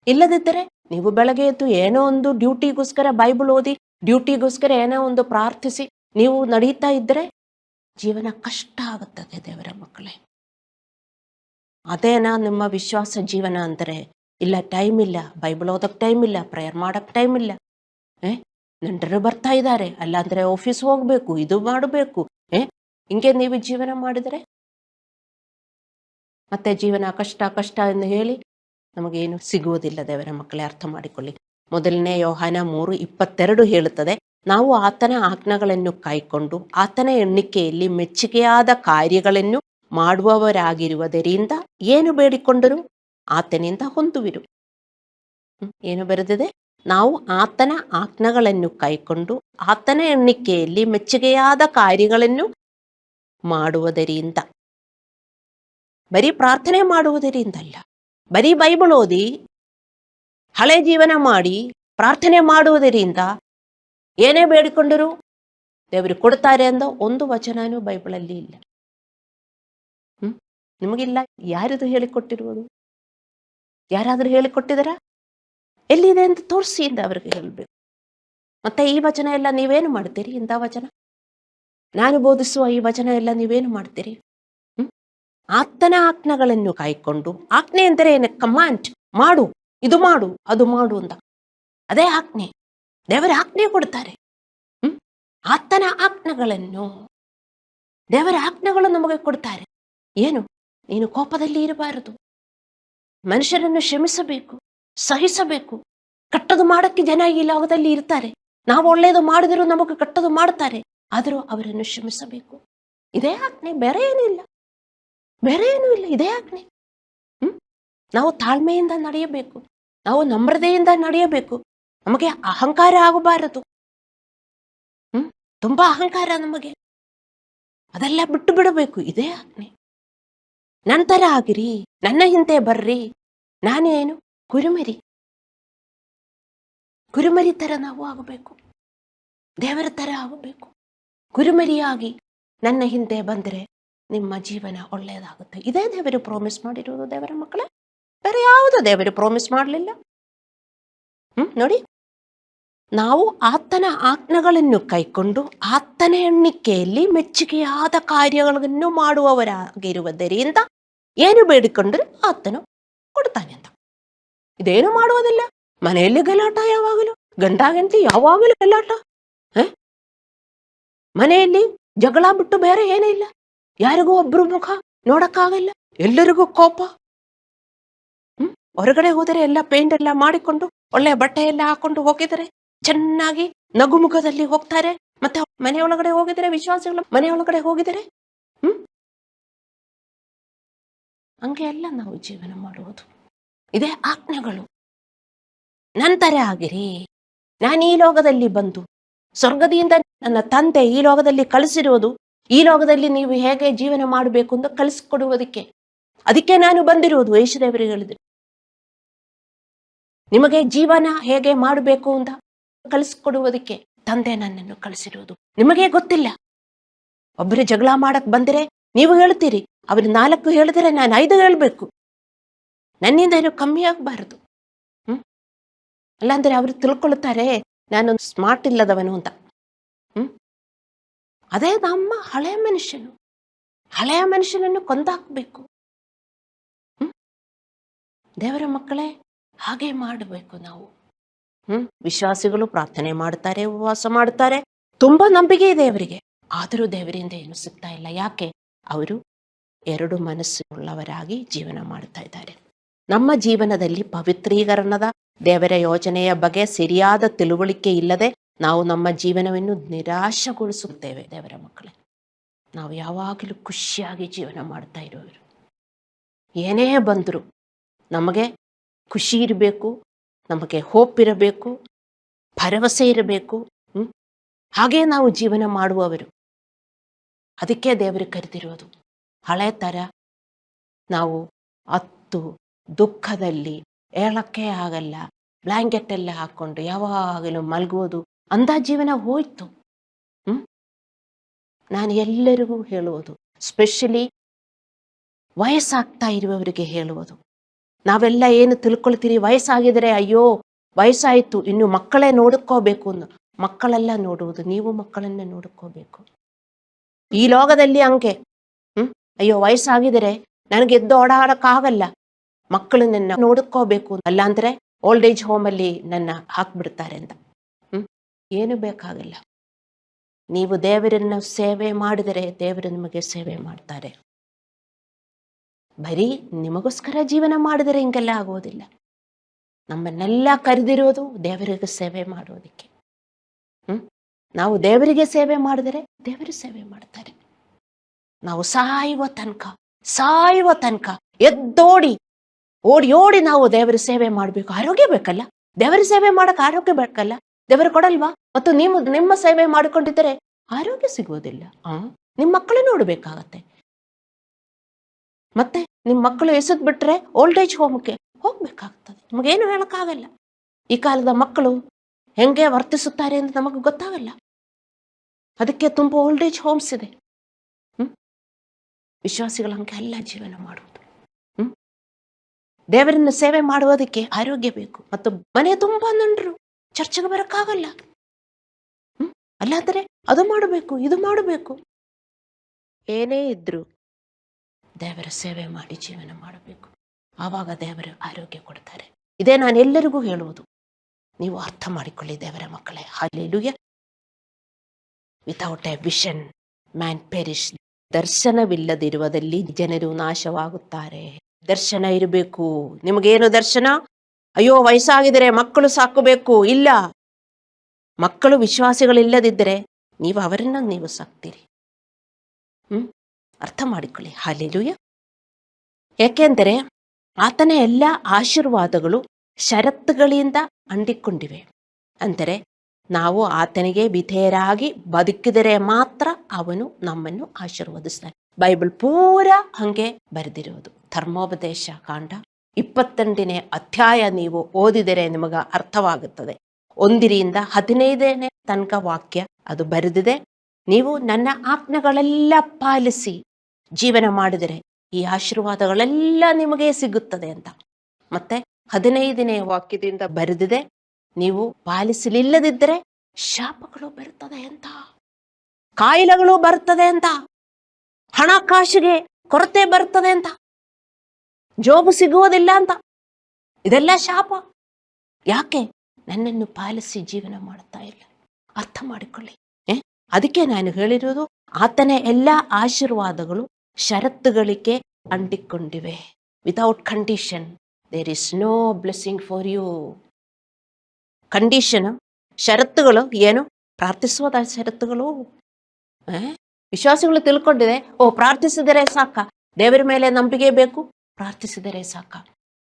ಇಲ್ಲದಿದ್ದರೆ ನೀವು ಬೆಳಗ್ಗೆ ಎದ್ದು ಏನೋ ಒಂದು ಡ್ಯೂಟಿಗೋಸ್ಕರ ಬೈಬಲ್ ಓದಿ, ಡ್ಯೂಟಿಗೋಸ್ಕರ ಏನೋ ಒಂದು ಪ್ರಾರ್ಥಿಸಿ ನೀವು ನಡೀತಾ ಇದ್ದರೆ ಜೀವನ ಕಷ್ಟ ಆಗುತ್ತದೆ ದೇವರ ಮಕ್ಕಳೇ. ಅದೇನಾ ನಿಮ್ಮ ವಿಶ್ವಾಸ ಜೀವನ ಅಂದರೆ? ಇಲ್ಲ, ಟೈಮ್ ಇಲ್ಲ, ಬೈಬಲ್ ಓದಕ್ಕೆ ಟೈಮ್ ಇಲ್ಲ, ಪ್ರೇಯರ್ ಮಾಡಕ್ಕೆ ಟೈಮ್ ಇಲ್ಲ, ನೆಂಟರು ಬರ್ತಾ ಇದ್ದಾರೆ, ಅಲ್ಲಾಂದ್ರೆ ಆಫೀಸ್ ಹೋಗ್ಬೇಕು, ಇದು ಮಾಡಬೇಕು, ಹಿಂಗೆ ನೀವು ಜೀವನ ಮಾಡಿದರೆ ಮತ್ತೆ ಜೀವನ ಕಷ್ಟ ಕಷ್ಟ ಎಂದು ಹೇಳಿ ನಮಗೇನು ಸಿಗುವುದಿಲ್ಲ. ದೇವರ ಮಕ್ಕಳೇ, ಅರ್ಥ ಮಾಡಿಕೊಳ್ಳಿ. ಮೊದಲನೇ ಯೋಹಾನ 3:22 ಹೇಳುತ್ತದೆ, ನಾವು ಆತನ ಆಜ್ಞೆಗಳನ್ನು ಕೈಕೊಂಡು ಆತನ ಎಣ್ಣಿಕೆಯಲ್ಲಿ ಮೆಚ್ಚುಗೆಯಾದ ಕಾರ್ಯಗಳನ್ನು ಮಾಡುವವರಾಗಿರುವುದರಿಂದ ಏನು ಬೇಡಿಕೊಂಡರೂ ಆತನಿಂದ ಹೊಂದುವಿರು. ಏನು ಬರೆದಿದೆ? ನಾವು ಆತನ ಆಜ್ಞೆಗಳನ್ನು ಕೈಕೊಂಡು ಆತನ ಎಣ್ಣಿಕೆಯಲ್ಲಿ ಮೆಚ್ಚುಗೆಯಾದ ಕಾರ್ಯಗಳನ್ನು ಮಾಡುವುದರಿಂದ. ಬರೀ ಪ್ರಾರ್ಥನೆ ಮಾಡುವುದರಿಂದಲ್ಲ, ಬರೀ ಬೈಬಲ್ ಓದಿ ಹಳೆ ಜೀವನ ಮಾಡಿ ಪ್ರಾರ್ಥನೆ ಮಾಡುವುದರಿಂದ ಏನೇ ಬೇಡಿಕೊಂಡರೂ ದೇವರು ಕೊಡ್ತಾರೆ ಅಂದ ಒಂದು ವಚನನೂ ಬೈಬಲಲ್ಲಿ ಇಲ್ಲ. ನಿಮಗಿಲ್ಲ. ಯಾರಿದು ಹೇಳಿಕೊಟ್ಟಿರುವುದು? ಯಾರಾದರೂ ಹೇಳಿಕೊಟ್ಟಿದಾರ? ಎಲ್ಲಿದೆ ಅಂತ ತೋರಿಸಿ ಅಂತ ಅವ್ರಿಗೆ ಹೇಳಬೇಕು. ಮತ್ತೆ ಈ ವಚನ ಎಲ್ಲ ನೀವೇನು ಮಾಡ್ತೀರಿ? ಇಂಥ ವಚನ ನಾನು ಬೋಧಿಸುವ ಈ ವಚನ ಎಲ್ಲ ನೀವೇನು ಮಾಡ್ತೀರಿ? ಆತನ ಆಜ್ಞೆಗಳನ್ನು ಕಾಯ್ಕೊಂಡು, ಆಜ್ಞೆ ಎಂದರೆ ಏನು? ಕಮಾಂಡ್, ಮಾಡು, ಇದು ಮಾಡು, ಅದು ಮಾಡು ಅಂತ. ಅದೇ ಆಜ್ಞೆ. ದೇವರ ಆಜ್ಞೆ ಕೊಡ್ತಾರೆ. ಆತನ ಆಜ್ಞೆಗಳನ್ನು, ದೇವರ ಆಜ್ಞೆಗಳು ನಮಗೆ ಕೊಡ್ತಾರೆ. ಏನು? ನೀನು ಕೋಪದಲ್ಲಿ ಇರಬಾರದು, ಮನುಷ್ಯರನ್ನು ಕ್ಷಮಿಸಬೇಕು, ಸಹಿಸಬೇಕು. ಕಟ್ಟದು ಮಾಡಕ್ಕೆ ಜನ ಈ ಲೋಕದಲ್ಲಿ ಇರ್ತಾರೆ. ನಾವು ಒಳ್ಳೆಯದು ಮಾಡಿದರೂ ನಮಗೆ ಕಟ್ಟದು ಮಾಡ್ತಾರೆ, ಆದರೂ ಅವರನ್ನು ಕ್ಷಮಿಸಬೇಕು. ಇದೇ ಆಜ್ಞೆ, ಬೇರೆ ಏನೂ ಇಲ್ಲ, ಬೇರೆ ಏನೂ ಇಲ್ಲ, ಇದೇ ಆಜ್ಞೆ. ನಾವು ತಾಳ್ಮೆಯಿಂದ ನಡೆಯಬೇಕು, ನಾವು ನಮ್ರತೆಯಿಂದ ನಡೆಯಬೇಕು. ನಮಗೆ ಅಹಂಕಾರ ಆಗಬಾರದು. ತುಂಬಾ ಅಹಂಕಾರ ನಮಗೆ, ಅದೆಲ್ಲ ಬಿಟ್ಟು ಬಿಡಬೇಕು. ಇದೇ ಆಜ್ಞೆ. ನಂತರ ಆಗಿರಿ, ನನ್ನ ಹಿಂದೆ ಬರ್ರಿ, ನಾನೇನು ಕುರುಮರಿ. ಕುರುಮರಿ ತರ ನಾವು ಆಗಬೇಕು, ದೇವರ ತರ ಆಗಬೇಕು. ಕುರುಮರಿಯಾಗಿ ನನ್ನ ಹಿಂದೆ ಬಂದರೆ ನಿಮ್ಮ ಜೀವನ ಒಳ್ಳೆಯದಾಗುತ್ತೆ. ಇದೇ ದೇವರು ಪ್ರಾಮಿಸ್ ಮಾಡಿರುವುದು ದೇವರ ಮಕ್ಕಳೇ. ಬೇರೆ ಯಾವುದು ದೇವರು ಪ್ರಾಮಿಸ್ ಮಾಡಲಿಲ್ಲ. ನೋಡಿ, ನಾವು ಆತನ ಆಜ್ಞೆಗಳನ್ನು ಕೈಕೊಂಡು ಆತನ ಎಣ್ಣಿಕೆಯಲ್ಲಿ ಮೆಚ್ಚುಗೆಯಾದ ಕಾರ್ಯಗಳನ್ನು ಮಾಡುವವರಾಗಿರುವುದರಿಂದ ಏನು ಬೇಡಿಕೊಂಡ್ರೆ ಆತನು ಕೊಡ್ತಾನೆ ಅಂತ. ಇದೇನು ಮಾಡುವುದಿಲ್ಲ. ಮನೆಯಲ್ಲಿ ಗಲಾಟ, ಯಾವಾಗಲೂ ಗಂಡ ಹೆಂಡತಿ ಯಾವಾಗಲೂ ಗಲಾಟ, ಮನೆಯಲ್ಲಿ ಜಗಳ ಬಿಟ್ಟು ಬೇರೆ ಏನೂ ಇಲ್ಲ. ಯಾರಿಗೂ ಒಬ್ರು ಮುಖ ನೋಡಕ್ಕಾಗಲ್ಲ, ಎಲ್ಲರಿಗೂ ಕೋಪ. ಹೊರಗಡೆ ಹೋದರೆ ಎಲ್ಲ ಪೇಂಟ್ ಎಲ್ಲ ಮಾಡಿಕೊಂಡು ಒಳ್ಳೆ ಬಟ್ಟೆ ಎಲ್ಲ ಹಾಕೊಂಡು ಹೋಗಿದರೆ ಚೆನ್ನಾಗಿ ನಗುಮುಖದಲ್ಲಿ ಹೋಗ್ತಾರೆ. ಮತ್ತೆ ಮನೆಯೊಳಗಡೆ ಹೋಗಿದರೆ, ವಿಶ್ವಾಸಗಳ ಮನೆಯೊಳಗಡೆ ಹೋಗಿದರೆ ಹಂಗೆ ಎಲ್ಲ ನಾವು ಜೀವನ ಮಾಡುವುದು. ಇದೇ ಆಜ್ಞೆಗಳು. ನಂತರ ಆಗಿರಿ, ನಾನು ಈ ಲೋಕದಲ್ಲಿ ಬಂದು ಸ್ವರ್ಗದಿಂದ ನನ್ನ ತಂದೆ ಈ ಲೋಕದಲ್ಲಿ ಕಳಿಸಿರುವುದು ಈ ಲೋಕದಲ್ಲಿ ನೀವು ಹೇಗೆ ಜೀವನ ಮಾಡಬೇಕು ಅಂತ ಕಲಿಸಿಕೊಡುವುದಕ್ಕೆ. ಅದಕ್ಕೆ ನಾನು ಬಂದಿರುವುದು. ಯೇಸುದೇವರಿಗೆ ಹೇಳಿದ್ರು, ನಿಮಗೆ ಜೀವನ ಹೇಗೆ ಮಾಡಬೇಕು ಅಂತ ಕಲಿಸಿಕೊಡುವುದಕ್ಕೆ ತಂದೆ ನನ್ನನ್ನು ಕಳಿಸಿರುವುದು. ನಿಮಗೆ ಗೊತ್ತಿಲ್ಲ. ಒಬ್ಬರು ಜಗಳ ಮಾಡಕ್ ಬಂದರೆ ನೀವು ಹೇಳ್ತೀರಿ, ಅವ್ರು 4 ಹೇಳಿದ್ರೆ ನಾನು 5 ಹೇಳ್ಬೇಕು. ನನ್ನಿಂದ ಏನು ಕಮ್ಮಿ ಆಗಬಾರದು. ಅಲ್ಲಾಂದ್ರೆ ಅವರು ತಿಳ್ಕೊಳ್ತಾರೆ ನಾನು ಸ್ಮಾರ್ಟ್ ಇಲ್ಲದವನು ಅಂತ. ಅದೇ ನಮ್ಮ ಹಳೆಯ ಮನುಷ್ಯನನ್ನು ಕೊಂದಾಕಬೇಕು. ದೇವರ ಮಕ್ಕಳೇ, ಹಾಗೆ ಮಾಡಬೇಕು ನಾವು. ವಿಶ್ವಾಸಿಗಳು ಪ್ರಾರ್ಥನೆ ಮಾಡ್ತಾರೆ, ಉಪವಾಸ ಮಾಡ್ತಾರೆ, ತುಂಬಾ ನಂಬಿಕೆ ಇದೆ ಅವರಿಗೆ. ಆದರೂ ದೇವರಿಂದ ಏನು ಸಿಗ್ತಾ ಇಲ್ಲ. ಯಾಕೆ? ಅವರು 2 ಮನಸ್ಸುಳ್ಳವರಾಗಿ ಜೀವನ ಮಾಡ್ತಾ ಇದ್ದಾರೆ. ನಮ್ಮ ಜೀವನದಲ್ಲಿ ಪವಿತ್ರೀಕರಣದ ದೇವರ ಯೋಜನೆಯ ಬಗ್ಗೆ ಸರಿಯಾದ ತಿಳುವಳಿಕೆ ಇಲ್ಲದೆ ನಾವು ನಮ್ಮ ಜೀವನವನ್ನು ನಿರಾಶೆಗೊಳಿಸುತ್ತೇವೆ. ದೇವರ ಮಕ್ಕಳೇ, ನಾವು ಯಾವಾಗಲೂ ಖುಷಿಯಾಗಿ ಜೀವನ ಮಾಡ್ತಾ ಇರೋರು. ಏನೇ ಬಂದರೂ ನಮಗೆ ಖುಷಿ ಇರಬೇಕು, ನಮಗೆ ಹೋಪ್ ಇರಬೇಕು, ಭರವಸೆ ಇರಬೇಕು. ಹಾಗೇ ನಾವು ಜೀವನ ಮಾಡುವವರು. ಅದಕ್ಕೆ ದೇವರು ಕರೆದಿರೋದು. ಹಳೆ ಥರ ನಾವು ಅತ್ತು ದುಃಖದಲ್ಲಿ ಹೇಳಕ್ಕೆ ಆಗಲ್ಲ, ಬ್ಲ್ಯಾಂಕೆಟ್ ಎಲ್ಲ ಹಾಕ್ಕೊಂಡು ಯಾವಾಗಲೂ ಮಲಗುವುದು ಅಂಥ ಜೀವನ ಹೋಯ್ತು. ನಾನು ಎಲ್ಲರಿಗೂ ಹೇಳುವುದು, ಸ್ಪೆಷಲಿ ವಯಸ್ಸಾಗ್ತಾ ಇರುವವರಿಗೆ ಹೇಳುವುದು, ನಾವೆಲ್ಲ ಏನು ತಿಳ್ಕೊಳ್ತೀರಿ, ವಯಸ್ಸಾಗಿದರೆ ಅಯ್ಯೋ ವಯಸ್ಸಾಯಿತು ಇನ್ನು ಮಕ್ಕಳೇ ನೋಡ್ಕೋಬೇಕು ಅಂತ. ಮಕ್ಕಳೆಲ್ಲ ನೋಡುವುದು, ನೀವು ಮಕ್ಕಳನ್ನೇ ನೋಡ್ಕೋಬೇಕು. ಈ ಲೋಕದಲ್ಲಿ ಹಂಗೆ ಅಯ್ಯೋ ವಯಸ್ಸಾಗಿದರೆ ನನಗೆ ಎದ್ದು ಓಡಾಡಕ್ಕಾಗಲ್ಲ, ಮಕ್ಕಳನ್ನ ನೋಡ್ಕೋಬೇಕು, ಅಲ್ಲಾಂದ್ರೆ ಓಲ್ಡ್ ಏಜ್ ಹೋಮಲ್ಲಿ ನನ್ನ ಹಾಕ್ಬಿಡ್ತಾರೆ ಅಂತ. ಏನು ಬೇಕಾಗಲ್ಲ. ನೀವು ದೇವರನ್ನು ಸೇವೆ ಮಾಡಿದರೆ ದೇವರು ನಿಮಗೆ ಸೇವೆ ಮಾಡ್ತಾರೆ. ಬರೀ ನಿಮಗೋಸ್ಕರ ಜೀವನ ಮಾಡಿದರೆ ಹಿಂಗೆಲ್ಲ ಆಗೋದಿಲ್ಲ. ನಮ್ಮನ್ನೆಲ್ಲ ಕರೆದಿರೋದು ದೇವರಿಗೆ ಸೇವೆ ಮಾಡೋದಕ್ಕೆ. ನಾವು ದೇವರಿಗೆ ಸೇವೆ ಮಾಡಿದರೆ ದೇವರು ಸೇವೆ ಮಾಡ್ತಾರೆ. ನಾವು ಸಾಯುವ ತನಕ ಎದ್ದೋಡಿ ಓಡಿ ನಾವು ದೇವರ ಸೇವೆ ಮಾಡಬೇಕು. ಆರೋಗ್ಯ ಬೇಕಲ್ಲ, ದೇವರ ಸೇವೆ ಮಾಡಕ್ಕೆ ಆರೋಗ್ಯ ಬೇಕಲ್ಲ, ದೇವರು ಕೊಡಲ್ವಾ? ಮತ್ತು ನೀವು ನಿಮ್ಮ ಸೇವೆ ಮಾಡಿಕೊಂಡಿದ್ದರೆ ಆರೋಗ್ಯ ಸಿಗುವುದಿಲ್ಲ. ನಿಮ್ಮ ಮಕ್ಕಳು ನೋಡ್ಬೇಕಾಗತ್ತೆ. ಮತ್ತೆ ನಿಮ್ಮ ಮಕ್ಕಳು ಎಸೆದ್ ಬಿಟ್ರೆ ಓಲ್ಡ್ ಏಜ್ ಹೋಮಕ್ಕೆ ಹೋಗ್ಬೇಕಾಗ್ತದೆ. ನಮಗೇನು ಹೇಳಕ್ಕಾಗಲ್ಲ. ಈ ಕಾಲದ ಮಕ್ಕಳು ಹೆಂಗೆ ವರ್ತಿಸುತ್ತಾರೆ ಅಂತ ನಮಗೆ ಗೊತ್ತಾಗಲ್ಲ. ಅದಕ್ಕೆ ತುಂಬ ಓಲ್ಡ್ ಏಜ್ ಹೋಮ್ಸ್ ಇದೆ. ವಿಶ್ವಾಸಿಗಳ ಹಂಗೆ ಎಲ್ಲ ಜೀವನ ಮಾಡುವುದು. ದೇವರನ್ನ ಸೇವೆ ಮಾಡುವುದಕ್ಕೆ ಆರೋಗ್ಯ ಬೇಕು. ಮತ್ತು ಮನೆ ತುಂಬ ನಂಡ್ರು ಚರ್ಚೆಗೆ ಬರಕ್ಕಾಗಲ್ಲ. ಅಲ್ಲಾದರೆ ಅದು ಮಾಡಬೇಕು, ಇದು ಮಾಡಬೇಕು. ಏನೇ ಇದ್ರು ದೇವರ ಸೇವೆ ಮಾಡಿ ಜೀವನ ಮಾಡಬೇಕು. ಆವಾಗ ದೇವರು ಆರೋಗ್ಯ ಕೊಡ್ತಾರೆ. ಇದೇ ನಾನು ಎಲ್ಲರಿಗೂ ಹೇಳುವುದು. ನೀವು ಅರ್ಥ ಮಾಡಿಕೊಳ್ಳಿ ದೇವರ ಮಕ್ಕಳೇ. Hallelujah. Without a vision man perish. ದರ್ಶನವಿಲ್ಲದಿರುವುದಲ್ಲಿ ಜನರು ನಾಶವಾಗುತ್ತಾರೆ. ದರ್ಶನ ಇರಬೇಕು. ನಿಮಗೇನು ದರ್ಶನ? ಅಯ್ಯೋ ವಯಸ್ಸಾಗಿದ್ರೆ ಮಕ್ಕಳು ಸಾಕಬೇಕು, ಇಲ್ಲ. ಮಕ್ಕಳು ವಿಶ್ವಾಸಿಗಳಿಲ್ಲದಿದ್ದರೆ ನೀವು ಅವರನ್ನ ನೀವು ಸಾಕ್ತೀರಿ. ಅರ್ಥ ಮಾಡಿಕೊಳ್ಳಿ. ಹಲ್ಲೆಲೂಯಾ. ಏಕೆಂದರೆ ಆತನ ಎಲ್ಲ ಆಶೀರ್ವಾದಗಳು ಷರತ್ತುಗಳಿಂದ ಅಂಟಿಕೊಂಡಿವೆ. ಅಂದರೆ ನಾವು ಆತನಿಗೆ ವಿಧೇಯರಾಗಿ ಬದುಕಿದರೆ ಮಾತ್ರ ಅವನು ನಮ್ಮನ್ನು ಆಶೀರ್ವದಿಸ್ತಾನೆ. ಬೈಬಲ್ ಪೂರ ಹಂಗೆ ಬರೆದಿರುವುದು. ಧರ್ಮೋಪದೇಶ ಕಾಂಡ 28ನೇ ಅಧ್ಯಾಯ ನೀವು ಓದಿದರೆ ನಿಮಗೆ ಅರ್ಥವಾಗುತ್ತದೆ. 1ರಿಂದ 15ನೇ ತನಕ ವಾಕ್ಯ ಅದು ಬರೆದಿದೆ. ನೀವು ನನ್ನ ಆಜ್ಞೆಗಳೆಲ್ಲ ಪಾಲಿಸಿ ಜೀವನ ಮಾಡಿದರೆ ಈ ಆಶೀರ್ವಾದಗಳೆಲ್ಲ ನಿಮಗೆ ಸಿಗುತ್ತದೆ ಅಂತ. ಮತ್ತೆ 15ನೇ ವಾಕ್ಯದಿಂದ ಬರೆದಿದೆ, ನೀವು ಪಾಲಿಸಲಿಲ್ಲದಿದ್ದರೆ ಶಾಪಗಳು ಬರುತ್ತದೆ ಅಂತ, ಕಾಯಿಲೆಗಳು ಬರ್ತದೆ ಅಂತ, ಹಣಕಾಸಿಗೆ ಕೊರತೆ ಬರ್ತದೆ ಅಂತ, ಜೋಬು ಸಿಗುವುದಿಲ್ಲ ಅಂತ. ಇದೆಲ್ಲ ಶಾಪ. ಯಾಕೆ? ನನ್ನನ್ನು ಪಾಲಿಸಿ ಜೀವನ ಮಾಡ್ತಾ ಇಲ್ಲ. ಅರ್ಥ ಮಾಡಿಕೊಳ್ಳಿ. ಅದಕ್ಕೆ ನಾನು ಹೇಳಿರೋದು, ಆತನ ಎಲ್ಲ ಆಶೀರ್ವಾದಗಳು ಷರತ್ತುಗಳಿಗೆ ಅಂಟಿಕೊಂಡಿವೆ. Without condition there is no blessing for you. Condition, ಷರತ್ತುಗಳು ಏನು? ಪ್ರಾರ್ಥಿಸುವುದ ಷರತ್ತುಗಳು. ವಿಶ್ವಾಸಿಗಳು ತಿಳ್ಕೊಂಡಿದೆ, ಪ್ರಾರ್ಥಿಸಿದರೆ ಸಾಕ, ದೇವರ ಮೇಲೆ ನಂಬಿಕೆ ಬೇಕು, ಪ್ರಾರ್ಥಿಸಿದರೆ ಸಾಕ.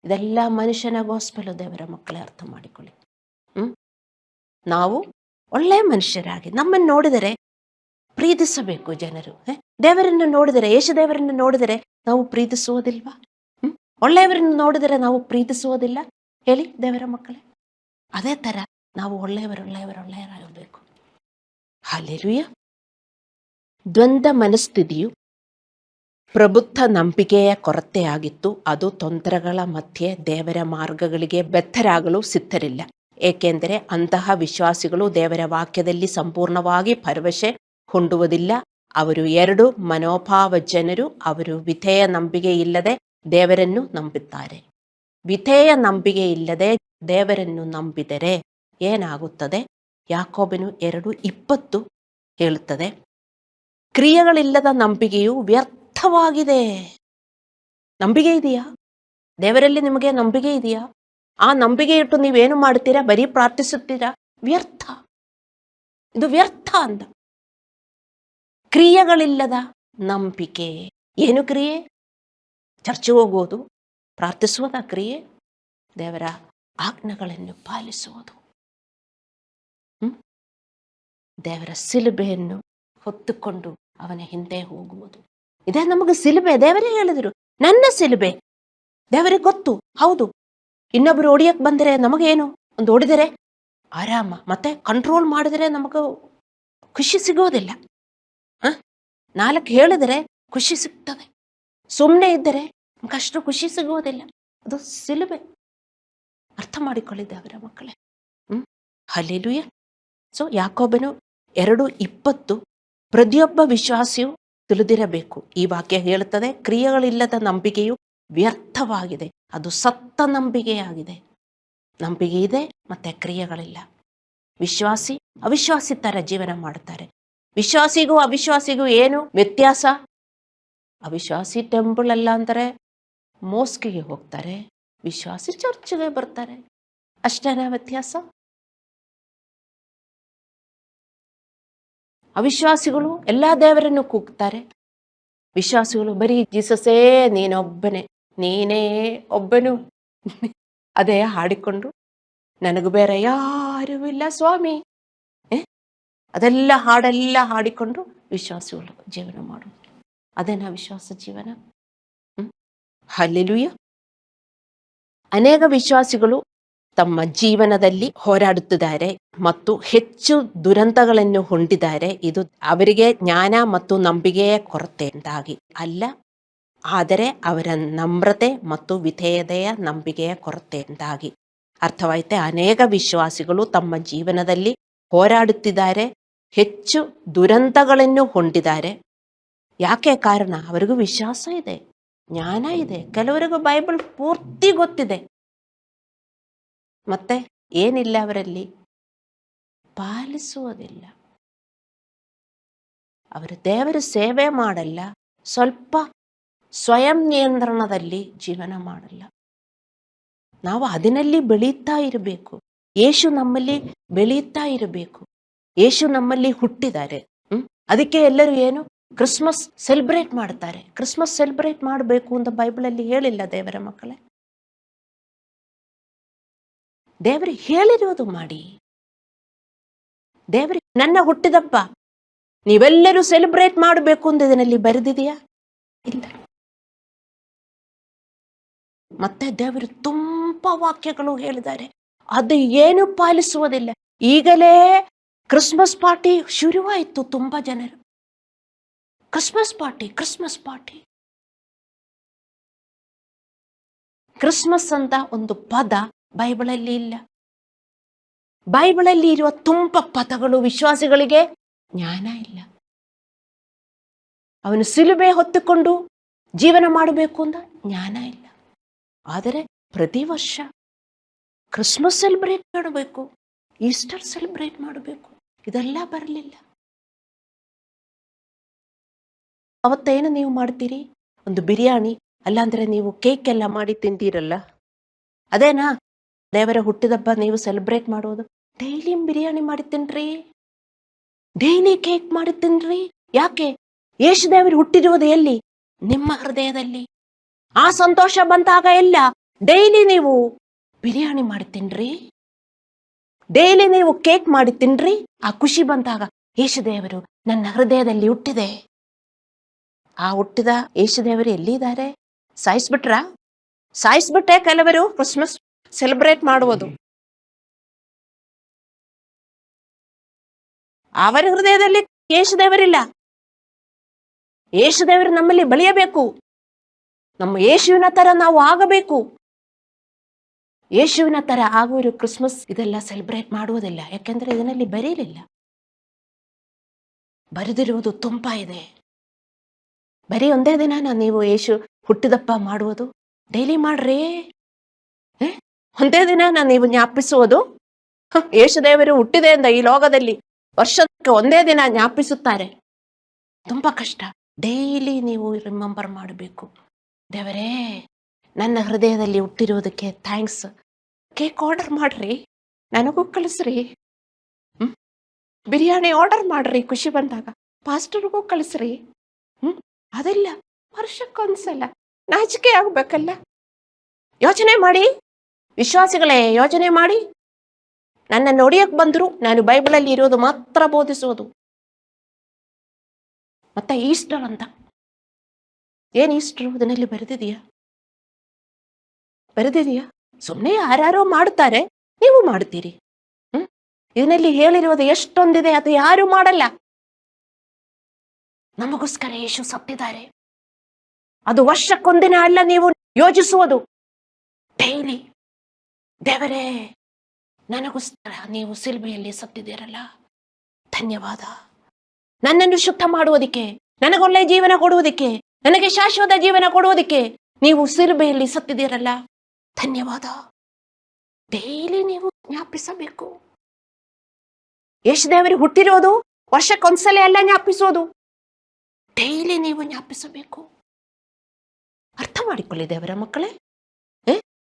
ಇದೆಲ್ಲ ಮನುಷ್ಯನ ಗೋಸ್ಪೆಲ್. ದೇವರ ಮಕ್ಕಳೇ ಅರ್ಥ ಮಾಡಿಕೊಳ್ಳಿ. ನಾವು ಒಳ್ಳೆಯ ಮನುಷ್ಯರಾಗಿ ನಮ್ಮನ್ನು ನೋಡಿದರೆ ಪ್ರೀತಿಸಬೇಕು ಜನರು. ದೇವರನ್ನು ನೋಡಿದರೆ, ಯೇಸುದೇವರನ್ನು ನೋಡಿದರೆ ನಾವು ಪ್ರೀತಿಸುವುದಿಲ್ವಾ? ಒಳ್ಳೆಯವರನ್ನು ನೋಡಿದರೆ ನಾವು ಪ್ರೀತಿಸುವುದಿಲ್ಲ? ಹೇಳಿ ದೇವರ ಮಕ್ಕಳೇ. ಅದೇ ಥರ ನಾವು ಒಳ್ಳೆಯವರಾಗಬೇಕು. ಹಲ್ಲೆಲೂಯಾ. ದ್ವಂದ್ವ ಮನಸ್ಥಿತಿಯು ಪ್ರಬುದ್ಧ ನಂಬಿಕೆಯ ಕೊರತೆಯಾಗಿತ್ತು. ಅದು ತೊಂದರೆಗಳ ಮಧ್ಯೆ ದೇವರ ಮಾರ್ಗಗಳಿಗೆ ಬೆತ್ತರಾಗಲು ಸಿದ್ಧರಿಲ್ಲ. ಏಕೆಂದರೆ ಅಂತಹ ವಿಶ್ವಾಸಿಗಳು ದೇವರ ವಾಕ್ಯದಲ್ಲಿ ಸಂಪೂರ್ಣವಾಗಿ ಭರವಸೆ ಹೊಂದುವುದಿಲ್ಲ. ಅವರು ಎರಡು ಮನೋಭಾವ ಜನರು. ಅವರು ವಿಧೇಯ ನಂಬಿಕೆ ಇಲ್ಲದೆ ದೇವರನ್ನು ನಂಬುತ್ತಾರೆ. ವಿಧೇಯ ನಂಬಿಕೆ ಇಲ್ಲದೆ ದೇವರನ್ನು ನಂಬಿದರೆ ಏನಾಗುತ್ತದೆ? ಯಾಕೋಬನು 2:20 ಹೇಳುತ್ತದೆ, ಕ್ರಿಯೆಗಳಿಲ್ಲದ ನಂಬಿಕೆಯು ವ್ಯರ್ಥವಾಗಿದೆ. ನಂಬಿಕೆ ಇದೆಯಾ? ದೇವರಲ್ಲಿ ನಿಮಗೆ ನಂಬಿಕೆ ಇದೆಯಾ? ಆ ನಂಬಿಕೆ ಇಟ್ಟು ನೀವೇನು ಮಾಡ್ತೀರಾ? ಬರೀ ಪ್ರಾರ್ಥಿಸುತ್ತೀರಾ? ವ್ಯರ್ಥ. ಇದು ವ್ಯರ್ಥ ಅಂತ. ಕ್ರಿಯೆಗಳಿಲ್ಲದ ನಂಬಿಕೆ. ಏನು ಕ್ರಿಯೆ? ಚರ್ಚೆ ಹೋಗುವುದು, ಪ್ರಾರ್ಥಿಸುವುದ ಕ್ರಿಯೆ? ದೇವರ ಆಜ್ಞೆಗಳನ್ನು ಪಾಲಿಸುವುದು, ದೇವರ ಸಿಲುಬೆಯನ್ನು ಹೊತ್ತುಕೊಂಡು ಅವನ ಹಿಂದೆ ಹೋಗುವುದು. ಇದೇ ನಮಗೆ ಸಿಲುಬೆ. ದೇವರೇ ಹೇಳಿದರು, ನನ್ನ ಸಿಲುಬೆ. ದೇವರಿಗೆ ಗೊತ್ತು, ಹೌದು. ಇನ್ನೊಬ್ರು ಹೊಡಿಯಕ್ಕೆ ಬಂದರೆ ನಮಗೇನು, ಒಂದು ಹೊಡಿದರೆ ಆರಾಮ, ಮತ್ತೆ ಕಂಟ್ರೋಲ್ ಮಾಡಿದರೆ ನಮಗೂ ಖುಷಿ ಸಿಗೋದಿಲ್ಲ. ನಾಲ್ಕು ಹೇಳಿದರೆ ಖುಷಿ ಸಿಗ್ತದೆ, ಸುಮ್ಮನೆ ಇದ್ದರೆ ನಮಗಷ್ಟು ಖುಷಿ ಸಿಗೋದಿಲ್ಲ. ಅದು ಸಿಲುಬೆ. ಅರ್ಥ ಮಾಡಿಕೊಳ್ಳಿ ದೇವರ ಮಕ್ಕಳೇ. ಹಲ್ಲೆಲೂಯಾ. ಸೊ ಯಾಕೋಬನು 2:20 ಪ್ರತಿಯೊಬ್ಬ ವಿಶ್ವಾಸಿಯು ತಿಳಿದಿರಬೇಕು. ಈ ವಾಕ್ಯ ಹೇಳುತ್ತದೆ, ಕ್ರಿಯೆಗಳಿಲ್ಲದ ನಂಬಿಕೆಯು ವ್ಯರ್ಥವಾಗಿದೆ, ಅದು ಸತ್ತ ನಂಬಿಕೆಯಾಗಿದೆ. ನಂಬಿಕೆ ಇದೆ ಮತ್ತೆ ಕ್ರಿಯೆಗಳಿಲ್ಲ. ವಿಶ್ವಾಸಿ ಅವಿಶ್ವಾಸಿ ತರ ಜೀವನ ಮಾಡುತ್ತಾರೆ. ವಿಶ್ವಾಸಿಗೂ ಅವಿಶ್ವಾಸಿಗೂ ಏನು ವ್ಯತ್ಯಾಸ? ಅವಿಶ್ವಾಸಿ ಟೆಂಪಲ್ ಅಲ್ಲ ಅಂತಾರೆ ಮೋಸ್ಕಿಗೆ ಹೋಗ್ತಾರೆ, ವಿಶ್ವಾಸಿ ಚರ್ಚ್ಗೆ ಬರ್ತಾರೆ. ಅಷ್ಟೇನಾ ವ್ಯತ್ಯಾಸ? ಅವಿಶ್ವಾಸಿಗಳು ಎಲ್ಲ ದೇವರನ್ನು ಕೂಗ್ತಾರೆ, ವಿಶ್ವಾಸಿಗಳು ಬರೀ ಜೀಸಸೇ ನೀನೊಬ್ಬನೇ, ನೀನೇ ಒಬ್ಬನು ಅದೇ ಹಾಡಿಕೊಂಡು, ನನಗೂ ಬೇರೆ ಯಾರೂ ಇಲ್ಲ ಸ್ವಾಮಿ, ಅದೆಲ್ಲ ಹಾಡೆಲ್ಲ ಹಾಡಿಕೊಂಡು ವಿಶ್ವಾಸಿಗಳು ಜೀವನ ಮಾಡುವುದು. ಅದೇನಾ ವಿಶ್ವಾಸ ಜೀವನ? ಹಲ್ಲೆಲೂಯಾ. ಅನೇಕ ವಿಶ್ವಾಸಿಗಳು ತಮ್ಮ ಜೀವನದಲ್ಲಿ ಹೋರಾಡುತ್ತಿದ್ದಾರೆ ಮತ್ತು ಹೆಚ್ಚು ದುರಂತಗಳನ್ನು ಹೊಂದಿದ್ದಾರೆ. ಇದು ಅವರಿಗೆ ಜ್ಞಾನ ಮತ್ತು ನಂಬಿಕೆಯ ಕೊರತೆಯಿಂದಾಗಿ ಅಲ್ಲ, ಆದರೆ ಅವರ ನಮ್ರತೆ ಮತ್ತು ವಿಧೇಯತೆಯ ನಂಬಿಕೆಯ ಕೊರತೆಯಿಂದಾಗಿ. ಅರ್ಥವಾಯ್ತೆ? ಅನೇಕ ವಿಶ್ವಾಸಿಗಳು ತಮ್ಮ ಜೀವನದಲ್ಲಿ ಹೋರಾಡುತ್ತಿದ್ದಾರೆ, ಹೆಚ್ಚು ದುರಂತಗಳನ್ನು ಹೊಂದಿದ್ದಾರೆ. ಯಾಕೆ ಕಾರಣ? ಅವರಿಗೂ ವಿಶ್ವಾಸ ಇದೆ, ಜ್ಞಾನ ಇದೆ, ಕೆಲವರಿಗೂ ಬೈಬಲ್ ಪೂರ್ತಿ ಗೊತ್ತಿದೆ, ಮತ್ತೆ ಏನಿಲ್ಲ ಅವರಲ್ಲಿ? ಪಾಲಿಸುವುದಿಲ್ಲ. ಅವರು ದೇವರ ಸೇವೆ ಮಾಡಲ್ಲ, ಸ್ವಲ್ಪ ಸ್ವಯಂ ನಿಯಂತ್ರಣದಲ್ಲಿ ಜೀವನ ಮಾಡಲ್ಲ. ನಾವು ಅದರಲ್ಲಿ ಬೆಳೀತಾ ಇರಬೇಕು. ಯೇಸು ನಮ್ಮಲ್ಲಿ ಬೆಳೀತಾ ಇರಬೇಕು. ಯೇಸು ನಮ್ಮಲ್ಲಿ ಹುಟ್ಟಿದ್ದಾರೆ. ಅದಕ್ಕೆ ಎಲ್ಲರೂ ಏನು ಕ್ರಿಸ್ಮಸ್ ಸೆಲೆಬ್ರೇಟ್ ಮಾಡ್ತಾರೆ. ಕ್ರಿಸ್ಮಸ್ ಸೆಲೆಬ್ರೇಟ್ ಮಾಡಬೇಕು ಅಂತ ಬೈಬಲಲ್ಲಿ ಹೇಳಿಲ್ಲ ದೇವರ ಮಕ್ಕಳೇ. ದೇವರಿಗೆ ಹೇಳಿರೋದು ಮಾಡಿ. ದೇವರಿಗೆ ನನ್ನ ಹುಟ್ಟಿದಬ್ಬ ನೀವೆಲ್ಲರೂ ಸೆಲೆಬ್ರೇಟ್ ಮಾಡಬೇಕು ಅಂತ ಇದರಲ್ಲಿ ಬರೆದಿದೆಯಾ? ಇಲ್ಲ. ಮತ್ತೆ ದೇವರು ತುಂಬಾ ವಾಕ್ಯಗಳು ಹೇಳಿದ್ದಾರೆ, ಅದು ಏನು ಪಾಲಿಸುವುದಿಲ್ಲ. ಈಗಲೇ ಕ್ರಿಸ್ಮಸ್ ಪಾರ್ಟಿ ಶುರುವಾಯಿತು. ತುಂಬಾ ಜನರು Christmas party Christmas party. Christmas ಅಂತ ಒಂದು ಪದ ಬೈಬಲಲ್ಲಿ ಇಲ್ಲ. ಬೈಬಲಲ್ಲಿ ಇರುವ ತುಂಬ ಪದಗಳು ವಿಶ್ವಾಸಿಗಳಿಗೆ ಜ್ಞಾನ ಇಲ್ಲ. ಅವನು ಸಿಲುಬೆ ಹೊತ್ತುಕೊಂಡು ಜೀವನ ಮಾಡಬೇಕು ಅಂತ ಜ್ಞಾನ ಇಲ್ಲ. ಆದರೆ ಪ್ರತಿ ವರ್ಷ ಕ್ರಿಸ್ಮಸ್ ಸೆಲೆಬ್ರೇಟ್ ಮಾಡಬೇಕು, ಈಸ್ಟರ್ ಸೆಲೆಬ್ರೇಟ್ ಮಾಡಬೇಕು, ಇದೆಲ್ಲ ಬರಲಿಲ್ಲ. ಅವತ್ತೇನು ನೀವು ಮಾಡ್ತೀರಿ? ಒಂದು ಬಿರಿಯಾನಿ, ಅಲ್ಲಾಂದ್ರೆ ನೀವು ಕೇಕ್ ಎಲ್ಲ ಮಾಡಿ ತಿಂತೀರಲ್ಲ, ಅದೇನಾ ದೇವರ ಹುಟ್ಟಿದಬ್ಬ ನೀವು ಸೆಲೆಬ್ರೇಟ್ ಮಾಡೋದು? ಡೈಲಿ ಬಿರಿಯಾನಿ ಮಾಡಿ ತಿನ್ರಿ, ಡೈಲಿ ಕೇಕ್ ಮಾಡಿ ತಿನ್ರಿ. ಯಾಕೆ? ಯೇಸು ದೇವರು ಹುಟ್ಟಿರುವುದು ಎಲ್ಲಿ? ನಿಮ್ಮ ಹೃದಯದಲ್ಲಿ. ಆ ಸಂತೋಷ ಬಂದಾಗ ಎಲ್ಲ ಡೈಲಿ ನೀವು ಬಿರಿಯಾನಿ ಮಾಡಿ ತಿನ್ರಿ, ಡೈಲಿ ನೀವು ಕೇಕ್ ಮಾಡಿ ತಿನ್ರಿ. ಆ ಖುಷಿ ಬಂದಾಗ ಯೇಸು ದೇವರು ನನ್ನ ಹೃದಯದಲ್ಲಿ ಹುಟ್ಟಿದೆ. ಆ ಹುಟ್ಟಿದ ಯೇಸು ದೇವರು ಎಲ್ಲಿದ್ದಾರೆ? ಸಾಯಿಸ್ಬಿಟ್ರೆ ಕೆಲವರು ಕ್ರಿಸ್ಮಸ್ ಸೆಲೆಬ್ರೇಟ್ ಮಾಡುವುದು. ಅವರ ಹೃದಯದಲ್ಲಿ ಯೇಸು ದೇವರಿಲ್ಲ. ಯೇಸು ದೇವರು ನಮ್ಮಲ್ಲಿ ಬೆಳೆಯಬೇಕು. ನಮ್ಮ ಯೇಸುವಿನ ತರ ನಾವು ಆಗಬೇಕು. ಯೇಸುವಿನ ತರ ಆಗುವರು ಕ್ರಿಸ್ಮಸ್ ಇದೆಲ್ಲ ಸೆಲೆಬ್ರೇಟ್ ಮಾಡುವುದಿಲ್ಲ. ಯಾಕೆಂದ್ರೆ ಇದರಲ್ಲಿ ಬರೀಲಿಲ್ಲ. ಬರೆದಿರುವುದು ತುಂಬಾ ಇದೆ. ಬರೀ ಒಂದೇ ದಿನ ನೀವು ಯೇಸು ಹುಟ್ಟಿದಪ್ಪ ಮಾಡುವುದು? ಡೈಲಿ ಮಾಡ್ರಿ. ಒಂದೇ ದಿನ ನೀವು ಜ್ಞಾಪಿಸುವುದು? ಯೇಸು ದೇವರು ಹುಟ್ಟಿದೆ ಅಂತ ಈ ಲೋಕದಲ್ಲಿ ವರ್ಷಕ್ಕೆ ಒಂದೇ ದಿನ ಜ್ಞಾಪಿಸುತ್ತಾರೆ. ತುಂಬಾ ಕಷ್ಟ. ಡೈಲಿ ನೀವು ರಿಮೆಂಬರ್ ಮಾಡಬೇಕು. ದೇವರೇ ನನ್ನ ಹೃದಯದಲ್ಲಿ ಹುಟ್ಟಿರೋದಕ್ಕೆ ಥ್ಯಾಂಕ್ಸ್. ಕೇಕ್ ಆರ್ಡರ್ ಮಾಡ್ರಿ, ನನಗೂ ಕಳಿಸ್ರಿ. ಬಿರಿಯಾನಿ ಆರ್ಡರ್ ಮಾಡ್ರಿ ಖುಷಿ ಬಂದಾಗ. ಪಾಸ್ಟರ್ಗೂ ಕಳಿಸ್ರಿ. ಅದೆಲ್ಲ ವರ್ಷಕ್ಕೊಂದ್ಸಲ ನಾಚಿಕೆ ಆಗ್ಬೇಕಲ್ಲ. ಯೋಚನೆ ಮಾಡಿ ವಿಶ್ವಾಸಿಗಳೇ, ಯೋಚನೆ ಮಾಡಿ. ನನ್ನ ನೋಡಿಯಕ್ಕೆ ಬಂದ್ರು, ನಾನು ಬೈಬಲಲ್ಲಿ ಇರೋದು ಮಾತ್ರ ಬೋಧಿಸೋದು. ಮತ್ತೆ ಈಸ್ಟರ್ ಅಂತ, ಏನ್ ಈಸ್ಟರ್? ಅದನ್ನಲ್ಲಿ ಬರೆದಿದೆಯಾ? ಸುಮ್ಮನೆ ಯಾರ್ಯಾರೋ ಮಾಡ್ತಾರೆ, ನೀವು ಮಾಡ್ತೀರಿ. ಇದರಲ್ಲಿ ಹೇಳಿರುವುದು ಎಷ್ಟೊಂದಿದೆ, ಅದು ಯಾರು ಮಾಡಲ್ಲ. ನಮಗೋಸ್ಕರ ಯೇಸು ಸತ್ತಿದ್ದಾರೆ. ಅದು ವರ್ಷಕ್ಕೊಂದಿನ ಅಲ್ಲ ನೀವು ಯೋಚಿಸುವುದು, ಡೈಲಿ. ದೇವರೇ, ನನಗೋಸ್ಕರ ನೀವು ಸಿಲುಬೆಯಲ್ಲಿ ಸತ್ತಿದ್ದೀರಲ್ಲ, ಧನ್ಯವಾದ. ನನ್ನನ್ನು ಶುದ್ಧ ಮಾಡುವುದಕ್ಕೆ, ನನಗೊಳ್ಳೆ ಜೀವನ ಕೊಡುವುದಕ್ಕೆ, ನನಗೆ ಶಾಶ್ವತ ಜೀವನ ಕೊಡುವುದಕ್ಕೆ ನೀವು ಸಿಲುಬೆಯಲ್ಲಿ ಸತ್ತಿದ್ದೀರಲ್ಲ, ಧನ್ಯವಾದ. ಡೈಲಿ ನೀವು ಜ್ಞಾಪಿಸಬೇಕು. ಯೇಸು ದೇವರು ಹುಟ್ಟಿರೋದು ವರ್ಷಕ್ಕೊಂದ್ಸಲ ಅಲ್ಲ ಜ್ಞಾಪಿಸೋದು, ಡೈಲಿ ನೀವು ಜ್ಞಾಪಿಸಬೇಕು. ಅರ್ಥ ಮಾಡಿಕೊಳ್ಳಿ ದೇವರ ಮಕ್ಕಳೇ.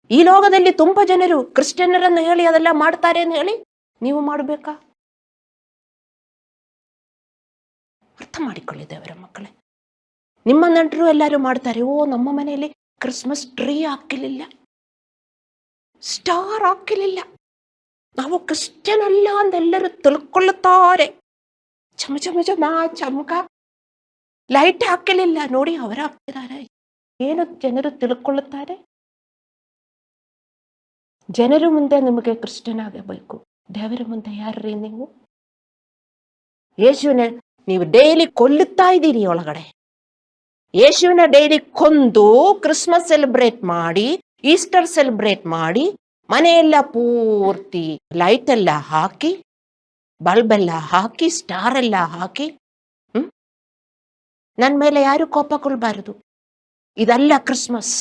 ಈ ಲೋಕದಲ್ಲಿ ತುಂಬಾ ಜನರು ಕ್ರಿಶ್ಚಿಯನ್ನರನ್ನು ಹೇಳಿ ಅದೆಲ್ಲ ಮಾಡ್ತಾರೆ ಅಂತ ಹೇಳಿ ನೀವು ಮಾಡಬೇಕಾ? ಅರ್ಥ ಮಾಡಿಕೊಳ್ಳಿ ದೇವರ ಮಕ್ಕಳೇ. ನಿಮ್ಮ ನೆಂಟರು ಎಲ್ಲರೂ ಮಾಡ್ತಾರೆ. ನಮ್ಮ ಮನೆಯಲ್ಲಿ ಕ್ರಿಸ್ಮಸ್ ಟ್ರೀ ಹಾಕಿಲಿಲ್ಲ, ಸ್ಟಾರ್ ಹಾಕಿಲಿಲ್ಲ, ನಾವು ಕ್ರಿಶ್ಚಿಯನ್ ಅಲ್ಲ ಅಂದೆಲ್ಲರೂ ತಿಳ್ಕೊಳ್ಳುತ್ತಾರೆ. ಚಮ ಚಮ ಚಮ ಚಮಕ ಲೈಟ್ ಹಾಕಲಿಲ್ಲ, ನೋಡಿ ಅವರ ಹಾಕ್ತಿದ್ದಾರೆ. ಏನು ಜನರು ತಿಳ್ಕೊಳ್ಳುತ್ತಾರೆ? ಜನರ ಮುಂದೆ ನಿಮಗೆ ಕ್ರಿಶ್ಚಿಯನ್ ಆಗಬೇಕು, ದೇವರ ಮುಂದೆ ಯಾರ್ರೀ ನೀವು? ಯೇಸುವಿನ ನೀವು ಡೈಲಿ ಕೊಲ್ಲುತ್ತಾ ಇದ್ದೀರಿ ಒಳಗಡೆ. ಯೇಸುವಿನ ಡೈಲಿ ಕೊಂದು ಕ್ರಿಸ್ಮಸ್ ಸೆಲೆಬ್ರೇಟ್ ಮಾಡಿ, ಈಸ್ಟರ್ ಸೆಲೆಬ್ರೇಟ್ ಮಾಡಿ, ಮನೆಯೆಲ್ಲ ಪೂರ್ತಿ ಲೈಟ್ ಎಲ್ಲ ಹಾಕಿ, ಬಲ್ಬ್ ಎಲ್ಲ ಹಾಕಿ, ಸ್ಟಾರ್ ಎಲ್ಲ ಹಾಕಿ. ನನ್ನ ಮೇಲೆ ಯಾರು ಕೋಪ ಕೊಳ್ಬಾರದು. ಇದಲ್ಲ ಕ್ರಿಸ್ಮಸ್.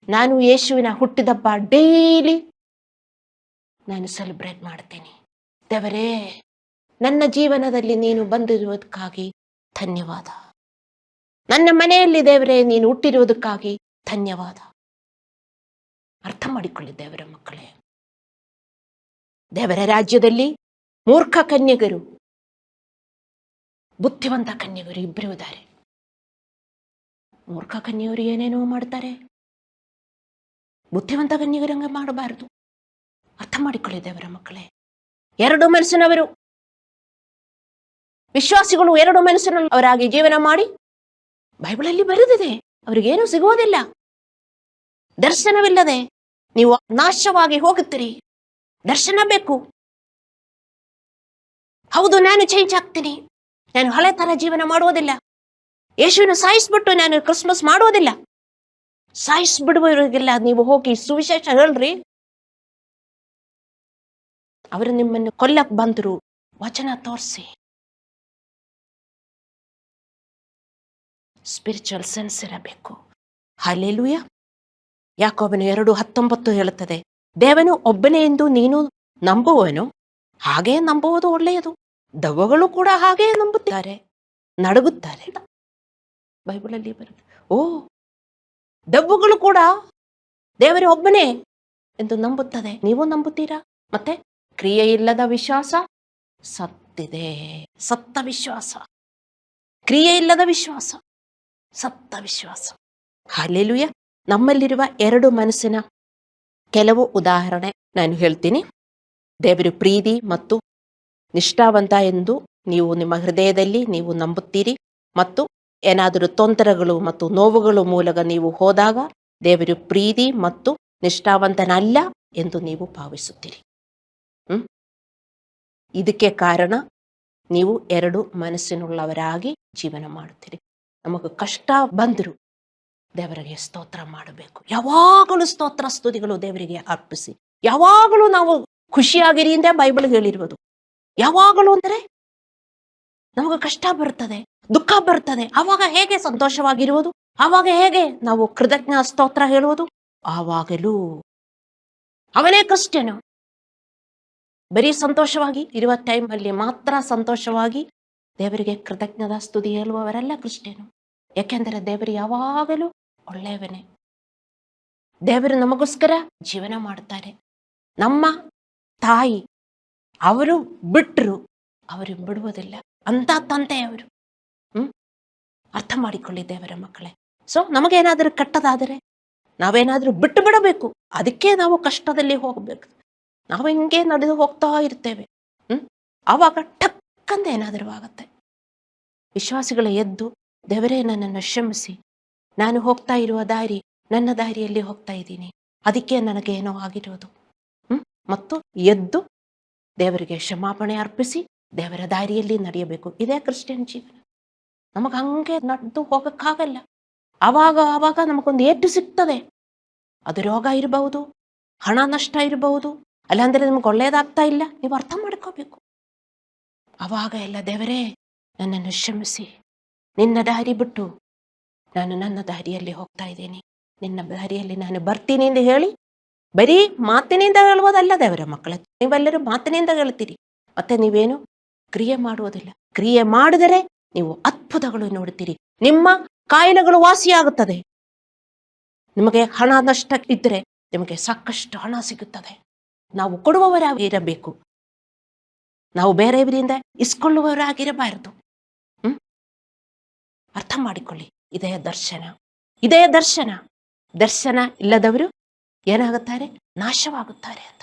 ನಾನು ಯೇಸುವಿನ ಹುಟ್ಟಿದಬ್ಬ ಡೈಲಿ ನಾನು ಸೆಲೆಬ್ರೇಟ್ ಮಾಡ್ತೇನೆ. ದೇವರೇ, ನನ್ನ ಜೀವನದಲ್ಲಿ ನೀನು ಬಂದಿರುವುದಕ್ಕಾಗಿ ಧನ್ಯವಾದ. ನನ್ನ ಮನೆಯಲ್ಲಿ ದೇವರೇ ನೀನು ಹುಟ್ಟಿರುವುದಕ್ಕಾಗಿ ಧನ್ಯವಾದ. ಅರ್ಥ ಮಾಡಿಕೊಳ್ಳಿ ದೇವರ ಮಕ್ಕಳೇ. ದೇವರ ರಾಜ್ಯದಲ್ಲಿ ಮೂರ್ಖ ಕನ್ಯೆಗರು, ಬುದ್ಧಿವಂತ ಕನ್ಯೆಗರು ಇಬ್ಬರು ಇದ್ದಾರೆ. ಮೂರ್ಖ ಕನ್ಯೆಯವರು ಏನೇನೋ ಮಾಡ್ತಾರೆ, ಬುದ್ಧಿವಂತ ಕನ್ಯೆಗರಂಗೆ ಮಾಡಬಾರದು. ಅರ್ಥ ಮಾಡಿಕೊಳ್ಳಿ ದೇವರ ಮಕ್ಕಳೇ. ಎರಡು ಮನಸ್ಸಿನವರು, ವಿಶ್ವಾಸಿಗಳು ಎರಡು ಮನಸ್ಸಿನವರಾಗಿ ಜೀವನ ಮಾಡಿ, ಬೈಬಲಲ್ಲಿ ಬರೆದಿದೆ, ಅವರಿಗೇನು ಸಿಗೋದಿಲ್ಲ. ದರ್ಶನವಿಲ್ಲದೆ ನೀವು ನಾಶವಾಗಿ ಹೋಗುತ್ತೀರಿ. ದರ್ಶನ ಬೇಕು. ಹೌದು, ನಾನು ಚೇಂಜ್ ಆಗ್ತೀನಿ, ನಾನು ಹಳೆ ತರ ಜೀವನ ಮಾಡುವುದಿಲ್ಲ, ಯೇಸುವಿನ ಸಾಯಿಸ್ಬಿಟ್ಟು ನಾನು ಕ್ರಿಸ್ಮಸ್ ಮಾಡುವುದಿಲ್ಲ. ಸಾಯಿಸ್ಬಿಡುವವರಿಗೆಲ್ಲ ನೀವು ಹೋಗಿ ಸುವಿಶೇಷ ಹೇಳ್ರಿ. ಅವರು ನಿಮ್ಮನ್ನು ಕೊಲ್ಲಕ್ ಬಂದರು, ವಚನ ತೋರಿಸಿ. ಸ್ಪಿರಿಚುವಲ್ ಸೆನ್ಸ್ ಇರಬೇಕು. ಹಲ್ಲೆಲೂಯಾ. ಯಾಕೋಬನು 2:19 ಹೇಳುತ್ತದೆ, ದೇವನು ಒಬ್ಬನೇ ಎಂದು ನೀನು ನಂಬುವನು, ಹಾಗೆ ನಂಬುವುದು ಒಳ್ಳೆಯದು. ದೆವ್ವಗಳು ಕೂಡ ಹಾಗೆ ನಂಬುತ್ತಾರೆ, ನಡುಗುತ್ತಾರೆ. ಬೈಬಲಲ್ಲಿ ಬರುತ್ತೆ. ದೆವ್ವಗಳು ಕೂಡ ದೇವರೇ ಒಬ್ಬನೇ ಎಂದು ನಂಬುತ್ತದೆ. ನೀವು ನಂಬುತ್ತೀರಾ? ಮತ್ತೆ ಕ್ರಿಯೆ ಇಲ್ಲದ ವಿಶ್ವಾಸ ಸತ್ತಿದೆ. ಸತ್ತ ವಿಶ್ವಾಸ, ಕ್ರಿಯೆ ಇಲ್ಲದ ವಿಶ್ವಾಸ, ಸತ್ತ ವಿಶ್ವಾಸ. ಹಲ್ಲೆಲೂಯಾ. ನಮ್ಮಲ್ಲಿರುವ ಎರಡು ಮನಸ್ಸಿನ ಕೆಲವು ಉದಾಹರಣೆ ನಾನು ಹೇಳ್ತೀನಿ. ದೇವರು ಪ್ರೀತಿ ಮತ್ತು ನಿಷ್ಠಾವಂತ ಎಂದು ನೀವು ನಿಮ್ಮ ಹೃದಯದಲ್ಲಿ ನೀವು ನಂಬುತ್ತೀರಿ, ಮತ್ತು ಏನಾದರೂ ತೊಂದರೆಗಳು ಮತ್ತು ನೋವುಗಳು ಮೂಲಕ ನೀವು ಹೋದಾಗ ದೇವರು ಪ್ರೀತಿ ಮತ್ತು ನಿಷ್ಠಾವಂತನಲ್ಲ ಎಂದು ನೀವು ಭಾವಿಸುತ್ತೀರಿ. ಇದಕ್ಕೆ ಕಾರಣ ನೀವು ಎರಡು ಮನಸ್ಸಿನುಳ್ಳವರಾಗಿ ಜೀವನ ಮಾಡುತ್ತೀರಿ. ನಮಗೆ ಕಷ್ಟ ಬಂದರು ದೇವರಿಗೆ ಸ್ತೋತ್ರ ಮಾಡಬೇಕು. ಯಾವಾಗಲೂ ಸ್ತೋತ್ರ ಸ್ತುತಿಗಳು ದೇವರಿಗೆ ಅರ್ಪಿಸಿ. ಯಾವಾಗಲೂ ನಾವು ಖುಷಿಯಾಗಿರಿ ಅಂತ ಬೈಬಲ್ ಹೇಳಿರುವುದು. ಯಾವಾಗಲೂ ಅಂದರೆ ನಮಗೆ ಕಷ್ಟ ಬರ್ತದೆ, ದುಃಖ ಬರ್ತದೆ, ಆವಾಗ ಹೇಗೆ ಸಂತೋಷವಾಗಿರುವುದು? ಆವಾಗ ಹೇಗೆ ನಾವು ಕೃತಜ್ಞ ಸ್ತೋತ್ರ ಹೇಳುವುದು? ಆವಾಗಲೂ ಅವನೇ ಕ್ರಿಶ್ಚಿಯನು. ಬರೀ ಸಂತೋಷವಾಗಿ ಇರುವ ಟೈಮಲ್ಲಿ ಮಾತ್ರ ಸಂತೋಷವಾಗಿ ದೇವರಿಗೆ ಕೃತಜ್ಞತಾ ಸ್ತುತಿ ಹೇಳುವವರೆಲ್ಲ ಕ್ರಿಶ್ಚಿಯನು. ಯಾಕೆಂದರೆ ದೇವರು ಯಾವಾಗಲೂ ಒಳ್ಳೆಯವನೇ. ದೇವರು ನಮಗೋಸ್ಕರ ಜೀವನ ಮಾಡ್ತಾರೆ. ನಮ್ಮ ತಾಯಿ ಅವರು ಬಿಟ್ಟರು, ಅವರು ಬಿಡುವುದಿಲ್ಲ. ಅಂತ ತಂದೆ ಅವರು. ಅರ್ಥ ಮಾಡಿಕೊಳ್ಳಿ ದೇವರ ಮಕ್ಕಳೇ. ಸೊ ನಮಗೇನಾದರೂ ಕೆಟ್ಟದಾದರೆ ನಾವೇನಾದರೂ ಬಿಟ್ಟು ಬಿಡಬೇಕು. ಅದಕ್ಕೆ ನಾವು ಕಷ್ಟದಲ್ಲಿ ಹೋಗಬೇಕು. ನಾವು ಹಿಂಗೆ ನಡೆದು ಹೋಗ್ತಾ ಇರ್ತೇವೆ. ಆವಾಗ ಟಕ್ಕಂತ ಏನಾದರೂ ಆಗುತ್ತೆ. ವಿಶ್ವಾಸಿಗಳ ಎದ್ದು, ದೇವರೇ ನನ್ನನ್ನು ಕ್ಷಮಿಸಿ, ನಾನು ಹೋಗ್ತಾ ಇರುವ ದಾರಿ ನನ್ನ ದಾರಿಯಲ್ಲಿ ಹೋಗ್ತಾ ಇದ್ದೀನಿ, ಅದಕ್ಕೆ ನನಗೇನೋ ಆಗಿರೋದು. ಮತ್ತು ಎದ್ದು ದೇವರಿಗೆ ಕ್ಷಮಾಪಣೆ ಅರ್ಪಿಸಿ ದೇವರ ದಾರಿಯಲ್ಲಿ ನಡೆಯಬೇಕು. ಇದೇ ಕ್ರಿಶ್ಚಿಯನ್ ಜೀವನ. ನಮಗೆ ಹಂಗೆ ನಡೆದು ಹೋಗಕ್ಕಾಗಲ್ಲ. ಆವಾಗ ನಮಗೊಂದು ಏಟು ಸಿಗ್ತದೆ. ಅದು ರೋಗ ಇರಬಹುದು, ಹಣ ನಷ್ಟ ಇರಬಹುದು, ಅಲ್ಲಾಂದ್ರೆ ನಿಮ್ಗೆ ಒಳ್ಳೇದಾಗ್ತಾ ಇಲ್ಲ. ನೀವು ಅರ್ಥ ಮಾಡ್ಕೋಬೇಕು. ಆವಾಗ ಎಲ್ಲ ದೇವರೇ ನನ್ನನ್ನು ಕ್ಷಮಿಸಿ, ನಿನ್ನ ದಾರಿ ಬಿಟ್ಟು ನಾನು ನನ್ನ ದಾರಿಯಲ್ಲಿ ಹೋಗ್ತಾ ಇದ್ದೀನಿ, ನಿನ್ನ ದಾರಿಯಲ್ಲಿ ನಾನು ಬರ್ತೀನಿ ಎಂದು ಹೇಳಿ, ಬರೀ ಮಾತಿನಿಂದ ಹೇಳುವುದಲ್ಲ ದೇವರ ಮಕ್ಕಳೇ. ನೀವೆಲ್ಲರೂ ಮಾತಿನಿಂದ ಹೇಳ್ತೀರಿ, ಮತ್ತೆ ನೀವೇನು ಕ್ರಿಯೆ ಮಾಡುವುದಿಲ್ಲ. ಕ್ರಿಯೆ ಮಾಡಿದರೆ ನೀವು ಅದ್ಭುತಗಳು ನೋಡುತ್ತೀರಿ. ನಿಮ್ಮ ಕಾಯಿಲೆಗಳು ವಾಸಿಯಾಗುತ್ತದೆ. ನಿಮಗೆ ಹಣ ನಷ್ಟ ಇದ್ದರೆ ನಿಮಗೆ ಸಾಕಷ್ಟು ಹಣ ಸಿಗುತ್ತದೆ. ನಾವು ಕೊಡುವವರಾಗಿರಬೇಕು, ನಾವು ಬೇರೆಯವರಿಂದ ಇಸ್ಕೊಳ್ಳುವವರಾಗಿರಬಾರದು. ಅರ್ಥ ಮಾಡಿಕೊಳ್ಳಿ. ಇದೇ ದರ್ಶನ, ಇದೇ ದರ್ಶನ. ದರ್ಶನ ಇಲ್ಲದವರು ಏನಾಗುತ್ತಾರೆ? ನಾಶವಾಗುತ್ತಾರೆ ಅಂತ.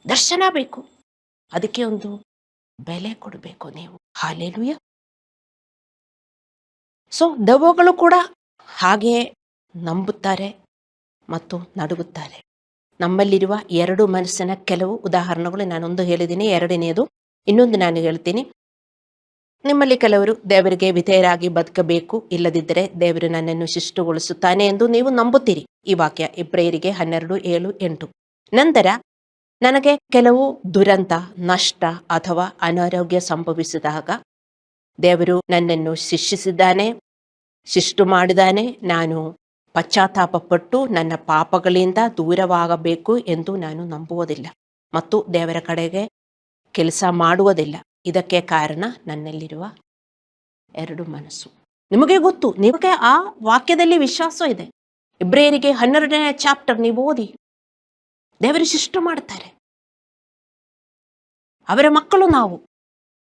ದರ್ಶನ ಬೇಕು, ಅದಕ್ಕೆ ಒಂದು ಬೆಲೆ ಕೊಡಬೇಕು ನೀವು. ಹಲ್ಲೆಲೂಯಾ. ಸೊ ದೆವ್ವಗಳು ಕೂಡ ಹಾಗೆಯೇ ನಂಬುತ್ತಾರೆ ಮತ್ತು ನಡುಗುತ್ತಾರೆ. ನಮ್ಮಲ್ಲಿರುವ ಎರಡು ಮನಸ್ಸಿನ ಕೆಲವು ಉದಾಹರಣೆಗಳು ನಾನೊಂದು ಹೇಳಿದ್ದೀನಿ, ಎರಡನೆಯದು ಇನ್ನೊಂದು ನಾನು ಹೇಳ್ತೀನಿ. ನಿಮ್ಮಲ್ಲಿ ಕೆಲವರು ದೇವರಿಗೆ ವಿಧೇಯರಾಗಿ ಬದುಕಬೇಕು, ಇಲ್ಲದಿದ್ದರೆ ದೇವರು ನನ್ನನ್ನು ಶಿಷ್ಟುಗೊಳಿಸುತ್ತಾನೆ ಎಂದು ನೀವು ನಂಬುತ್ತೀರಿ. ಈ ವಾಕ್ಯ ಇಬ್ರಿಯರಿಗೆ 12:7-8. ನಂತರ ನನಗೆ ಕೆಲವು ದುರಂತ, ನಷ್ಟ ಅಥವಾ ಅನಾರೋಗ್ಯ ಸಂಭವಿಸಿದಾಗ ದೇವರು ನನ್ನನ್ನು ಶಿಕ್ಷಿಸಿದ್ದಾನೆ, ಶಿಷ್ಟು ಮಾಡಿದ್ದಾನೆ, ನಾನು ಪಶ್ಚಾತ್ತಾಪಪಟ್ಟು ನನ್ನ ಪಾಪಗಳಿಂದ ದೂರವಾಗಬೇಕು ಎಂದು ನಾನು ನಂಬುವುದಿಲ್ಲ ಮತ್ತು ದೇವರ ಕಡೆಗೆ ಕೆಲಸ ಮಾಡುವುದಿಲ್ಲ. ಇದಕ್ಕೆ ಕಾರಣ ನನ್ನಲ್ಲಿರುವ ಎರಡು ಮನಸ್ಸು. ನಿಮಗೆ ಗೊತ್ತು, ನಿಮಗೆ ಆ ವಾಕ್ಯದಲ್ಲಿ ವಿಶ್ವಾಸ ಇದೆ. ಇಬ್ರಿಯರಿಗೆ 12ನೇ ಚಾಪ್ಟರ್ ನೀವು ಓದಿ. ದೇವರು ಶಿಷ್ಟು ಮಾಡ್ತಾರೆ. ಅವರ ಮಕ್ಕಳು ನಾವು.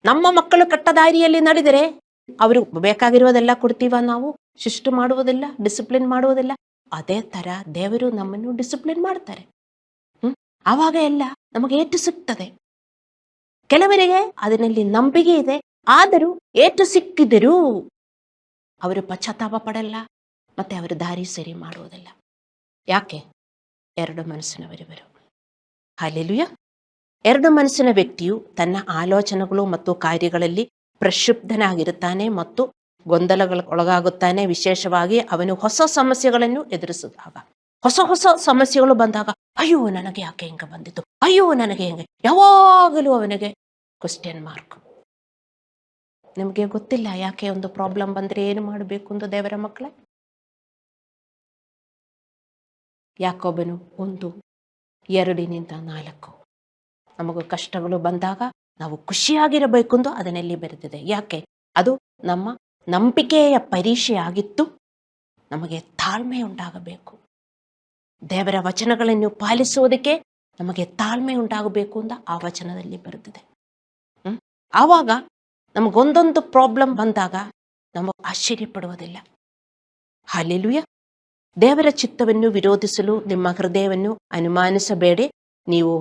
ನಮ್ಮ ಮಕ್ಕಳು ಕೆಟ್ಟ ದಾರಿಯಲ್ಲಿ ನಡೆದರೆ ಅವರು ಬೇಕಾಗಿರುವುದೆಲ್ಲ ಕೊಡ್ತೀವ, ನಾವು ಶಿಷ್ಟು ಮಾಡುವುದಿಲ್ಲ, ಡಿಸಿಪ್ಲಿನ್ ಮಾಡುವುದಿಲ್ಲ. ಅದೇ ತರ ದೇವರು ನಮ್ಮನ್ನು ಡಿಸಿಪ್ಲಿನ್ ಮಾಡ್ತಾರೆ. ಆವಾಗ ಎಲ್ಲ ನಮಗೆ ಏಟು ಸಿಗ್ತದೆ. ಕೆಲವರಿಗೆ ಅದರಲ್ಲಿ ನಂಬಿಕೆ ಇದೆ, ಆದರೂ ಏಟು ಸಿಕ್ಕಿದರೂ ಅವರು ಪಶ್ಚಾತ್ತಾಪ ಪಡಲ್ಲ, ಮತ್ತೆ ಅವರ ದಾರಿ ಸರಿ ಮಾಡುವುದಿಲ್ಲ. ಯಾಕೆ? ಎರಡು ಮನಸ್ಸಿನವರಿವರು. ಹಲ್ಲೆಲೂಯಾ. ಎರಡು ಮನಸ್ಸಿನ ವ್ಯಕ್ತಿಯು ತನ್ನ ಆಲೋಚನೆಗಳು ಮತ್ತು ಕಾರ್ಯಗಳಲ್ಲಿ ಪ್ರಕ್ಷುಬ್ಧನಾಗಿರುತ್ತಾನೆ ಮತ್ತು ಗೊಂದಲಗೊಳಗಾಗುತ್ತಾನೆ. ವಿಶೇಷವಾಗಿ ಅವನು ಹೊಸ ಸಮಸ್ಯೆಗಳನ್ನು ಎದುರಿಸಿದಾಗ, ಹೊಸ ಸಮಸ್ಯೆಗಳು ಬಂದಾಗ, ಅಯ್ಯೋ ನನಗೆ ಯಾಕೆ ಹಿಂಗೆ ಬಂದಿತ್ತು, ಅಯ್ಯೋ ನನಗೆ ಹೆಂಗೆ, ಯಾವಾಗಲೂ ಅವನಿಗೆ ಕ್ವೆಶ್ಚನ್ ಮಾರ್ಕ್. ನಿಮಗೆ ಗೊತ್ತಿಲ್ಲ ಯಾಕೆ ಒಂದು ಪ್ರಾಬ್ಲಮ್ ಬಂದರೆ ಏನು ಮಾಡಬೇಕು ಅಂತ ದೇವರ ಮಕ್ಕಳೇ? ಯಾಕೋಬನು 1:2-4. ನಮಗೂ ಕಷ್ಟಗಳು ಬಂದಾಗ ನಾವು ಖುಷಿಯಾಗಿರಬೇಕು ಎಂದು ಅದರಲ್ಲಿ ಬರೆದಿದೆ. ಯಾಕೆ? ಅದು ನಮ್ಮ ನಂಬಿಕೆಯ ಪರೀಕ್ಷೆ ಆಗಿತ್ತು. ನಮಗೆ ತಾಳ್ಮೆ ಉಂಟಾಗಬೇಕು. ದೇವರ ವಚನಗಳನ್ನು ಪಾಲಿಸುವುದಕ್ಕೆ ನಮಗೆ ತಾಳ್ಮೆ ಉಂಟಾಗಬೇಕು ಅಂತ ಆ ವಚನದಲ್ಲಿ ಬರೆದಿದೆ. ಆವಾಗ ನಮಗೊಂದೊಂದು ಪ್ರಾಬ್ಲಮ್ ಬಂದಾಗ ನಮಗೆ ಆಶ್ಚರ್ಯ ಪಡುವುದಿಲ್ಲ. ಹಲ್ಲೆಲೂಯಾ. ದೇವರ ಚಿತ್ತವನ್ನು ವಿರೋಧಿಸಲು ನಿಮ್ಮ ಹೃದಯವನ್ನು ಅನುಮಾನಿಸಬೇಡಿ. ನೀವು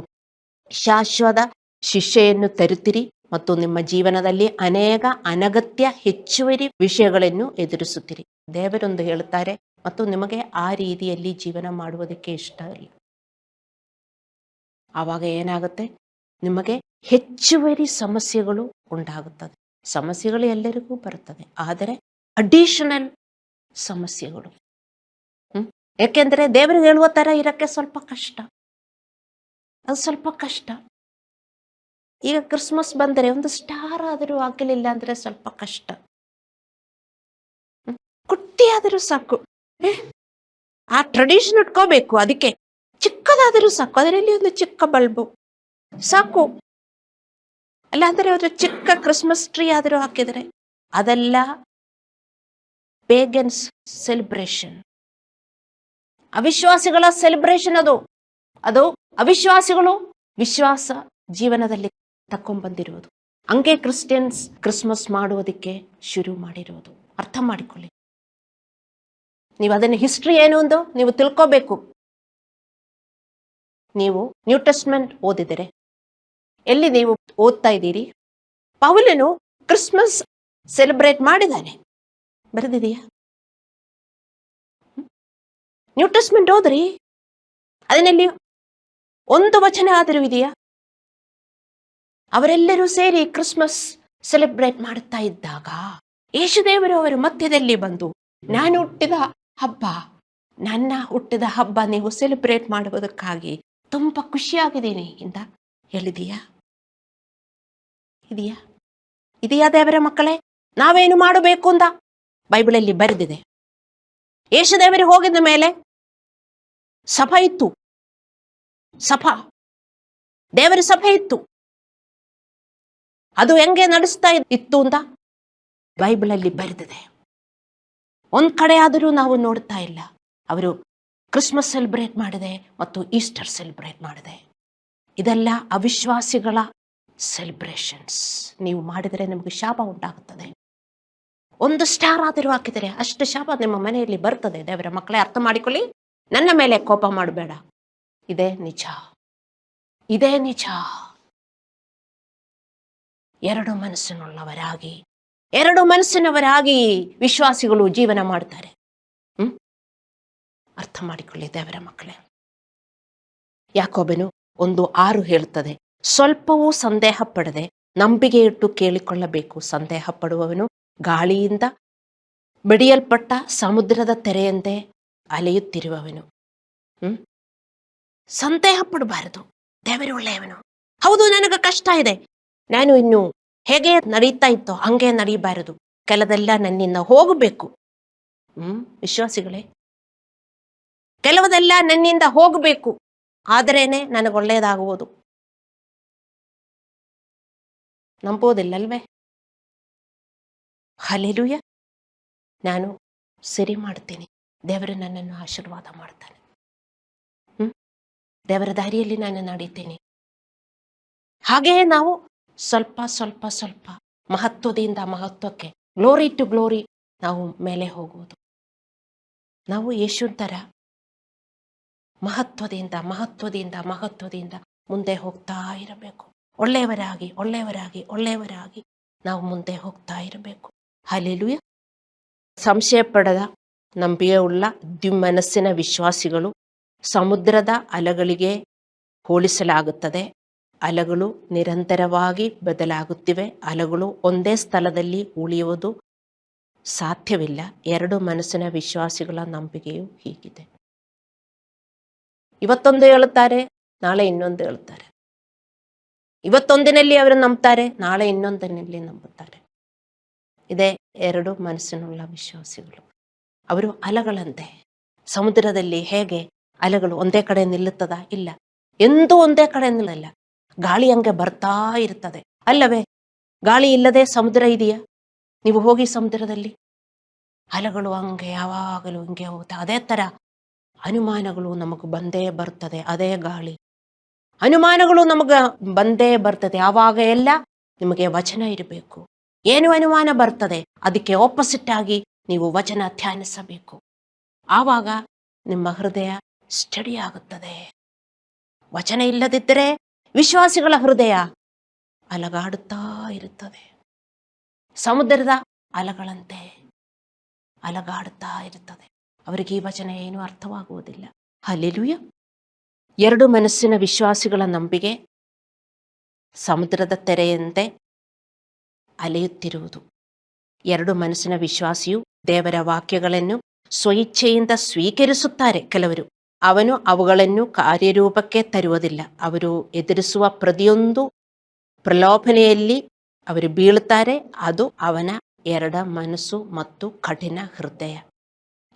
ಶಾಶ್ವತ ಶಿಕ್ಷೆಯನ್ನು ತರುತ್ತೀರಿ ಮತ್ತು ನಿಮ್ಮ ಜೀವನದಲ್ಲಿ ಅನೇಕ ಅನಗತ್ಯ ಹೆಚ್ಚುವರಿ ವಿಷಯಗಳನ್ನು ಎದುರಿಸುತ್ತೀರಿ. ದೇವರೊಂದು ಹೇಳುತ್ತಾರೆ ಮತ್ತು ನಿಮಗೆ ಆ ರೀತಿಯಲ್ಲಿ ಜೀವನ ಮಾಡುವುದಕ್ಕೆ ಇಷ್ಟ ಇಲ್ಲ. ಆವಾಗ ಏನಾಗುತ್ತೆ? ನಿಮಗೆ ಹೆಚ್ಚುವರಿ ಸಮಸ್ಯೆಗಳು ಉಂಟಾಗುತ್ತದೆ. ಸಮಸ್ಯೆಗಳು ಎಲ್ಲರಿಗೂ ಬರುತ್ತದೆ, ಆದರೆ ಅಡಿಷನಲ್ ಸಮಸ್ಯೆಗಳು. ಯಾಕೆಂದ್ರೆ ದೇವರಿಗೆ ಹೇಳುವ ತರ ಇರಕ್ಕೆ ಸ್ವಲ್ಪ ಕಷ್ಟ. ಅದು ಸ್ವಲ್ಪ ಕಷ್ಟ. ಈಗ ಕ್ರಿಸ್ಮಸ್ ಬಂದರೆ ಒಂದು ಸ್ಟಾರ್ ಆದರೂ ಹಾಕಲಿಲ್ಲ ಅಂದ್ರೆ ಸ್ವಲ್ಪ ಕಷ್ಟ. ಕುಟ್ಟಿ ಆದರೂ ಸಾಕು. ಆ ಟ್ರೆಡಿಷನ್ ಇಟ್ಕೋಬೇಕು. ಅದಕ್ಕೆ ಚಿಕ್ಕದಾದರೂ ಸಾಕು, ಅದರಲ್ಲಿ ಒಂದು ಚಿಕ್ಕ ಬಲ್ಬು ಸಾಕು. ಅಲ್ಲಾಂದ್ರೆ ಒಂದು ಚಿಕ್ಕ ಕ್ರಿಸ್ಮಸ್ ಟ್ರೀ ಆದರೂ ಹಾಕಿದರೆ ಅದೆಲ್ಲ ಪೇಗನ್ಸ್ ಸೆಲೆಬ್ರೇಷನ್, ಅವಿಶ್ವಾಸಿಗಳ ಸೆಲೆಬ್ರೇಷನ್. ಅದು ಅವಿಶ್ವಾಸಿಗಳು ವಿಶ್ವಾಸ ಜೀವನದಲ್ಲಿ ತಕ್ಕೊಂಡ್ಬಂದಿರುವುದು. ಹಂಗೆ ಕ್ರಿಸ್ಟಿಯನ್ಸ್ ಕ್ರಿಸ್ಮಸ್ ಮಾಡುವುದಕ್ಕೆ ಶುರು ಮಾಡಿರೋದು. ಅರ್ಥ ಮಾಡಿಕೊಳ್ಳಿ. ನೀವು ಅದನ್ನ ಹಿಸ್ಟ್ರಿ ಏನು ಎಂದು ನೀವು ತಿಳ್ಕೋಬೇಕು. ನೀವು ನ್ಯೂ ಟೆಸ್ಟ್ಮೆಂಟ್ ಓದಿದರೆ ಎಲ್ಲಿ ನೀವು ಓದ್ತಾ ಇದ್ದೀರಿ? ಪೌಲನು ಕ್ರಿಸ್ಮಸ್ ಸೆಲೆಬ್ರೇಟ್ ಮಾಡಿದ್ದಾನೆ, ಬರೆದಿದೆಯಾ? ನ್ಯೂ ಟೆಸ್ಟ್ಮೆಂಟ್ ಓದ್ರಿ, ಅದರಲ್ಲಿ ಒಂದು ವಚನ ಆದರೂ ಇದೆಯಾ? ಅವರೆಲ್ಲರೂ ಸೇರಿ ಕ್ರಿಸ್ಮಸ್ ಸೆಲೆಬ್ರೇಟ್ ಮಾಡುತ್ತಾ ಇದ್ದಾಗ ಯೇಸುದೇವರು ಅವರ ಮಧ್ಯದಲ್ಲಿ ಬಂದು, ನಾನು ಹುಟ್ಟಿದ ಹಬ್ಬ, ನನ್ನ ಹುಟ್ಟಿದ ಹಬ್ಬ ನೀವು ಸೆಲೆಬ್ರೇಟ್ ಮಾಡುವುದಕ್ಕಾಗಿ ತುಂಬಾ ಖುಷಿಯಾಗಿದ್ದೀನಿ ಅಂತ ಹೇಳಿದೀಯಾ? ಇದೆಯಾ? ಇದೆಯಾ ದೇವರ ಮಕ್ಕಳೇ? ನಾವೇನು ಮಾಡಬೇಕು ಅಂತ ಬೈಬಲಲ್ಲಿ ಬರೆದಿದೆ. ಯೇಸುದೇವರು ಹೋಗಿದ ಮೇಲೆ ಸಭಾ ಇತ್ತು, ಸಭಾ, ದೇವರ ಸಭೆ ಇತ್ತು. ಅದು ಹೆಂಗೆ ನಡೆಸ್ತಾ ಇತ್ತು ಅಂತ ಬೈಬಲಲ್ಲಿ ಬರೆದಿದೆ. ಒಂದ್ ಕಡೆ ಆದರೂ ನಾವು ನೋಡ್ತಾ ಇಲ್ಲ. ಅವರು ಕ್ರಿಸ್ಮಸ್ ಸೆಲೆಬ್ರೇಟ್ ಮಾಡಿದೆ ಮತ್ತು ಈಸ್ಟರ್ ಸೆಲೆಬ್ರೇಟ್ ಮಾಡಿದೆ. ಇದೆಲ್ಲ ಅವಿಶ್ವಾಸಿಗಳ ಸೆಲೆಬ್ರೇಷನ್ಸ್. ನೀವು ಮಾಡಿದರೆ ನಿಮಗೆ ಶಾಪ ಉಂಟಾಗುತ್ತದೆ. ಒಂದು ಸ್ಟಾರ್ ಆದರೂ ಹಾಕಿದರೆ ಅಷ್ಟು ಶಾಪ ನಿಮ್ಮ ಮನೆಯಲ್ಲಿ ಬರ್ತದೆ. ದೇವರ ಮಕ್ಕಳೇ, ಅರ್ಥ ಮಾಡಿಕೊಳ್ಳಿ. ನನ್ನ ಮೇಲೆ ಕೋಪ ಮಾಡಬೇಡ. ಇದೇ ನಿಜ, ಇದೇ ನಿಜ. ಎರಡು ಮನಸ್ಸಿನವರಾಗಿ ವಿಶ್ವಾಸಿಗಳು ಜೀವನ ಮಾಡ್ತಾರೆ. ಅರ್ಥ ಮಾಡಿಕೊಳ್ಳಿ ದೇವರ ಮಕ್ಕಳೇ. ಯಾಕೋಬನು 1:6 ಹೇಳುತ್ತದೆ, ಸ್ವಲ್ಪವೂ ಸಂದೇಹ ಪಡದೆ ನಂಬಿಕೆ ಇಟ್ಟು ಕೇಳಿಕೊಳ್ಳಬೇಕು. ಸಂದೇಹ ಪಡುವವನು ಗಾಳಿಯಿಂದ ಬಡಿಯಲ್ಪಟ್ಟ ಸಮುದ್ರದ ತೆರೆಯಂತೆ ಅಲೆಯುತ್ತಿರುವವನು. ಸಂದೇಹ ಪಡಬಾರದು. ದೇವರು ಒಳ್ಳೆಯವನು. ಹೌದು, ನನಗೆ ಕಷ್ಟ ಇದೆ, ನಾನು ಇನ್ನು ಹೇಗೆ ನಡೀತಾ ಇತ್ತೋ ಹಂಗೆ ನಡೀಬಾರದು. ಕೆಲವೆಲ್ಲ ನನ್ನಿಂದ ಹೋಗಬೇಕು. ವಿಶ್ವಾಸಿಗಳೇ, ಕೆಲವದೆಲ್ಲ ನನ್ನಿಂದ ಹೋಗಬೇಕು, ಆದರೇನೆ ನನಗೆ ಒಳ್ಳೆಯದಾಗುವುದು. ನಂಬೋದಿಲ್ಲಲ್ವೇ? ಹಲ್ಲೆಲೂಯಾ. ನಾನು ಸರಿ ಮಾಡ್ತೀನಿ, ದೇವರು ನನ್ನನ್ನು ಆಶೀರ್ವಾದ ಮಾಡ್ತಾನೆ. ದೇವರ ದಾರಿಯಲ್ಲಿ ನಾನು ನಡೀತೀನಿ. ಹಾಗೆಯೇ ನಾವು ಸ್ವಲ್ಪ ಸ್ವಲ್ಪ ಸ್ವಲ್ಪ ಮಹತ್ವದಿಂದ ಮಹತ್ವಕ್ಕೆ, ಗ್ಲೋರಿ ಟು ಗ್ಲೋರಿ ನಾವು ಮೇಲೆ ಹೋಗುವುದು. ನಾವು ಯೇಸುವಿನ ಥರ ಮಹತ್ವದಿಂದ ಮಹತ್ವದಿಂದ ಮಹತ್ವದಿಂದ ಮುಂದೆ ಹೋಗ್ತಾ ಇರಬೇಕು. ಒಳ್ಳೆಯವರಾಗಿ ಒಳ್ಳೆಯವರಾಗಿ ಒಳ್ಳೆಯವರಾಗಿ ನಾವು ಮುಂದೆ ಹೋಗ್ತಾ ಇರಬೇಕು. ಹಲ್ಲೆಲೂಯಾ. ಸಂಶಯ ಪಡದ ನಂಬಿಕೆಯುಳ್ಳ ದ್ವಿಮನಸ್ಸಿನ ವಿಶ್ವಾಸಿಗಳು ಸಮುದ್ರದ ಅಲೆಗಳಿಗೆ ಹೋಲಿಸಲಾಗುತ್ತದೆ. ಅಲೆಗಳು ನಿರಂತರವಾಗಿ ಬದಲಾಗುತ್ತಿವೆ. ಅಲೆಗಳು ಒಂದೇ ಸ್ಥಳದಲ್ಲಿ ಉಳಿಯುವುದು ಸಾಧ್ಯವಿಲ್ಲ. ಎರಡು ಮನಸ್ಸಿನ ವಿಶ್ವಾಸಿಗಳ ನಂಬಿಕೆಯು ಹೀಗಿದೆ. ಇವತ್ತೊಂದು ಹೇಳುತ್ತಾರೆ, ನಾಳೆ ಇನ್ನೊಂದು ಹೇಳುತ್ತಾರೆ. ಇವತ್ತೊಂದಿನಲ್ಲಿ ಅವರು ನಂಬ್ತಾರೆ, ನಾಳೆ ಇನ್ನೊಂದಿನಲ್ಲಿ ನಂಬುತ್ತಾರೆ. ಇದೇ ಎರಡು ಮನಸ್ಸಿನುಳ್ಳ ವಿಶ್ವಾಸಿಗಳು. ಅವರು ಅಲೆಗಳಂತೆ. ಸಮುದ್ರದಲ್ಲಿ ಹೇಗೆ ಅಲೆಗಳು ಒಂದೇ ಕಡೆ ನಿಲ್ಲುತ್ತದಾ? ಇಲ್ಲ, ಎಂದೂ ಒಂದೇ ಕಡೆ ನಿಲ್ಲಲ್ಲ. ಗಾಳಿ ಹಂಗೆ ಬರ್ತಾ ಇರ್ತದೆ ಅಲ್ಲವೇ? ಗಾಳಿ ಇಲ್ಲದೆ ಸಮುದ್ರ ಇದೆಯಾ? ನೀವು ಹೋಗಿ ಸಮುದ್ರದಲ್ಲಿ, ಅಲೆಗಳು ಹಂಗೆ ಯಾವಾಗಲೂ ಹಿಂಗೆ ಹೋಗ್ತಾ. ಅದೇ ತರ ಅನುಮಾನಗಳು ನಮಗೆ ಬಂದೇ ಬರ್ತದೆ. ಅದೇ ಗಾಳಿ ಅನುಮಾನಗಳು ನಮಗೆ ಬಂದೇ ಬರ್ತದೆ. ಆವಾಗ ಎಲ್ಲ ನಿಮಗೆ ವಚನ ಇರಬೇಕು. ಏನು ಅನುಮಾನ ಬರ್ತದೆ ಅದಕ್ಕೆ ಆಪೋಸಿಟ್ ಆಗಿ ನೀವು ವಚನ ಧ್ಯಾನಿಸಬೇಕು. ಆವಾಗ ನಿಮ್ಮ ಹೃದಯ ಸ್ಟಡಿ ಆಗುತ್ತದೆ. ವಚನ ಇಲ್ಲದಿದ್ದರೆ ವಿಶ್ವಾಸಿಗಳ ಹೃದಯ ಅಲಗಾಡುತ್ತಾ ಇರುತ್ತದೆ. ಸಮುದ್ರದ ಅಲೆಗಳಂತೆ ಅಲಗಾಡುತ್ತಾ ಇರುತ್ತದೆ. ಅವರಿಗೆ ಈ ವಚನ ಏನು ಅರ್ಥವಾಗುವುದಿಲ್ಲ. ಹಲ್ಲೆಲೂಯಾ. ಎರಡು ಮನಸ್ಸಿನ ವಿಶ್ವಾಸಿಗಳ ನಂಬಿಕೆ ಸಮುದ್ರದ ತೆರೆಯಂತೆ ಅಲೆಯುತ್ತಿರುವುದು. ಎರಡು ಮನಸ್ಸಿನ ವಿಶ್ವಾಸಿಯು ದೇವರ ವಾಕ್ಯಗಳನ್ನು ಸ್ವಇಚ್ಛೆಯಿಂದ ಸ್ವೀಕರಿಸುತ್ತಾರೆ. ಕೆಲವರು ಅವನು ಅವುಗಳನ್ನು ಕಾರ್ಯರೂಪಕ್ಕೆ ತರುವುದಿಲ್ಲ. ಅವರು ಎದುರಿಸುವ ಪ್ರತಿಯೊಂದು ಪ್ರಲೋಭನೆಯಲ್ಲಿ ಅವರು ಬೀಳುತ್ತಾರೆ. ಅದು ಅವನ ಎರಡ ಮನಸ್ಸು ಮತ್ತು ಕಠಿಣ ಹೃದಯ.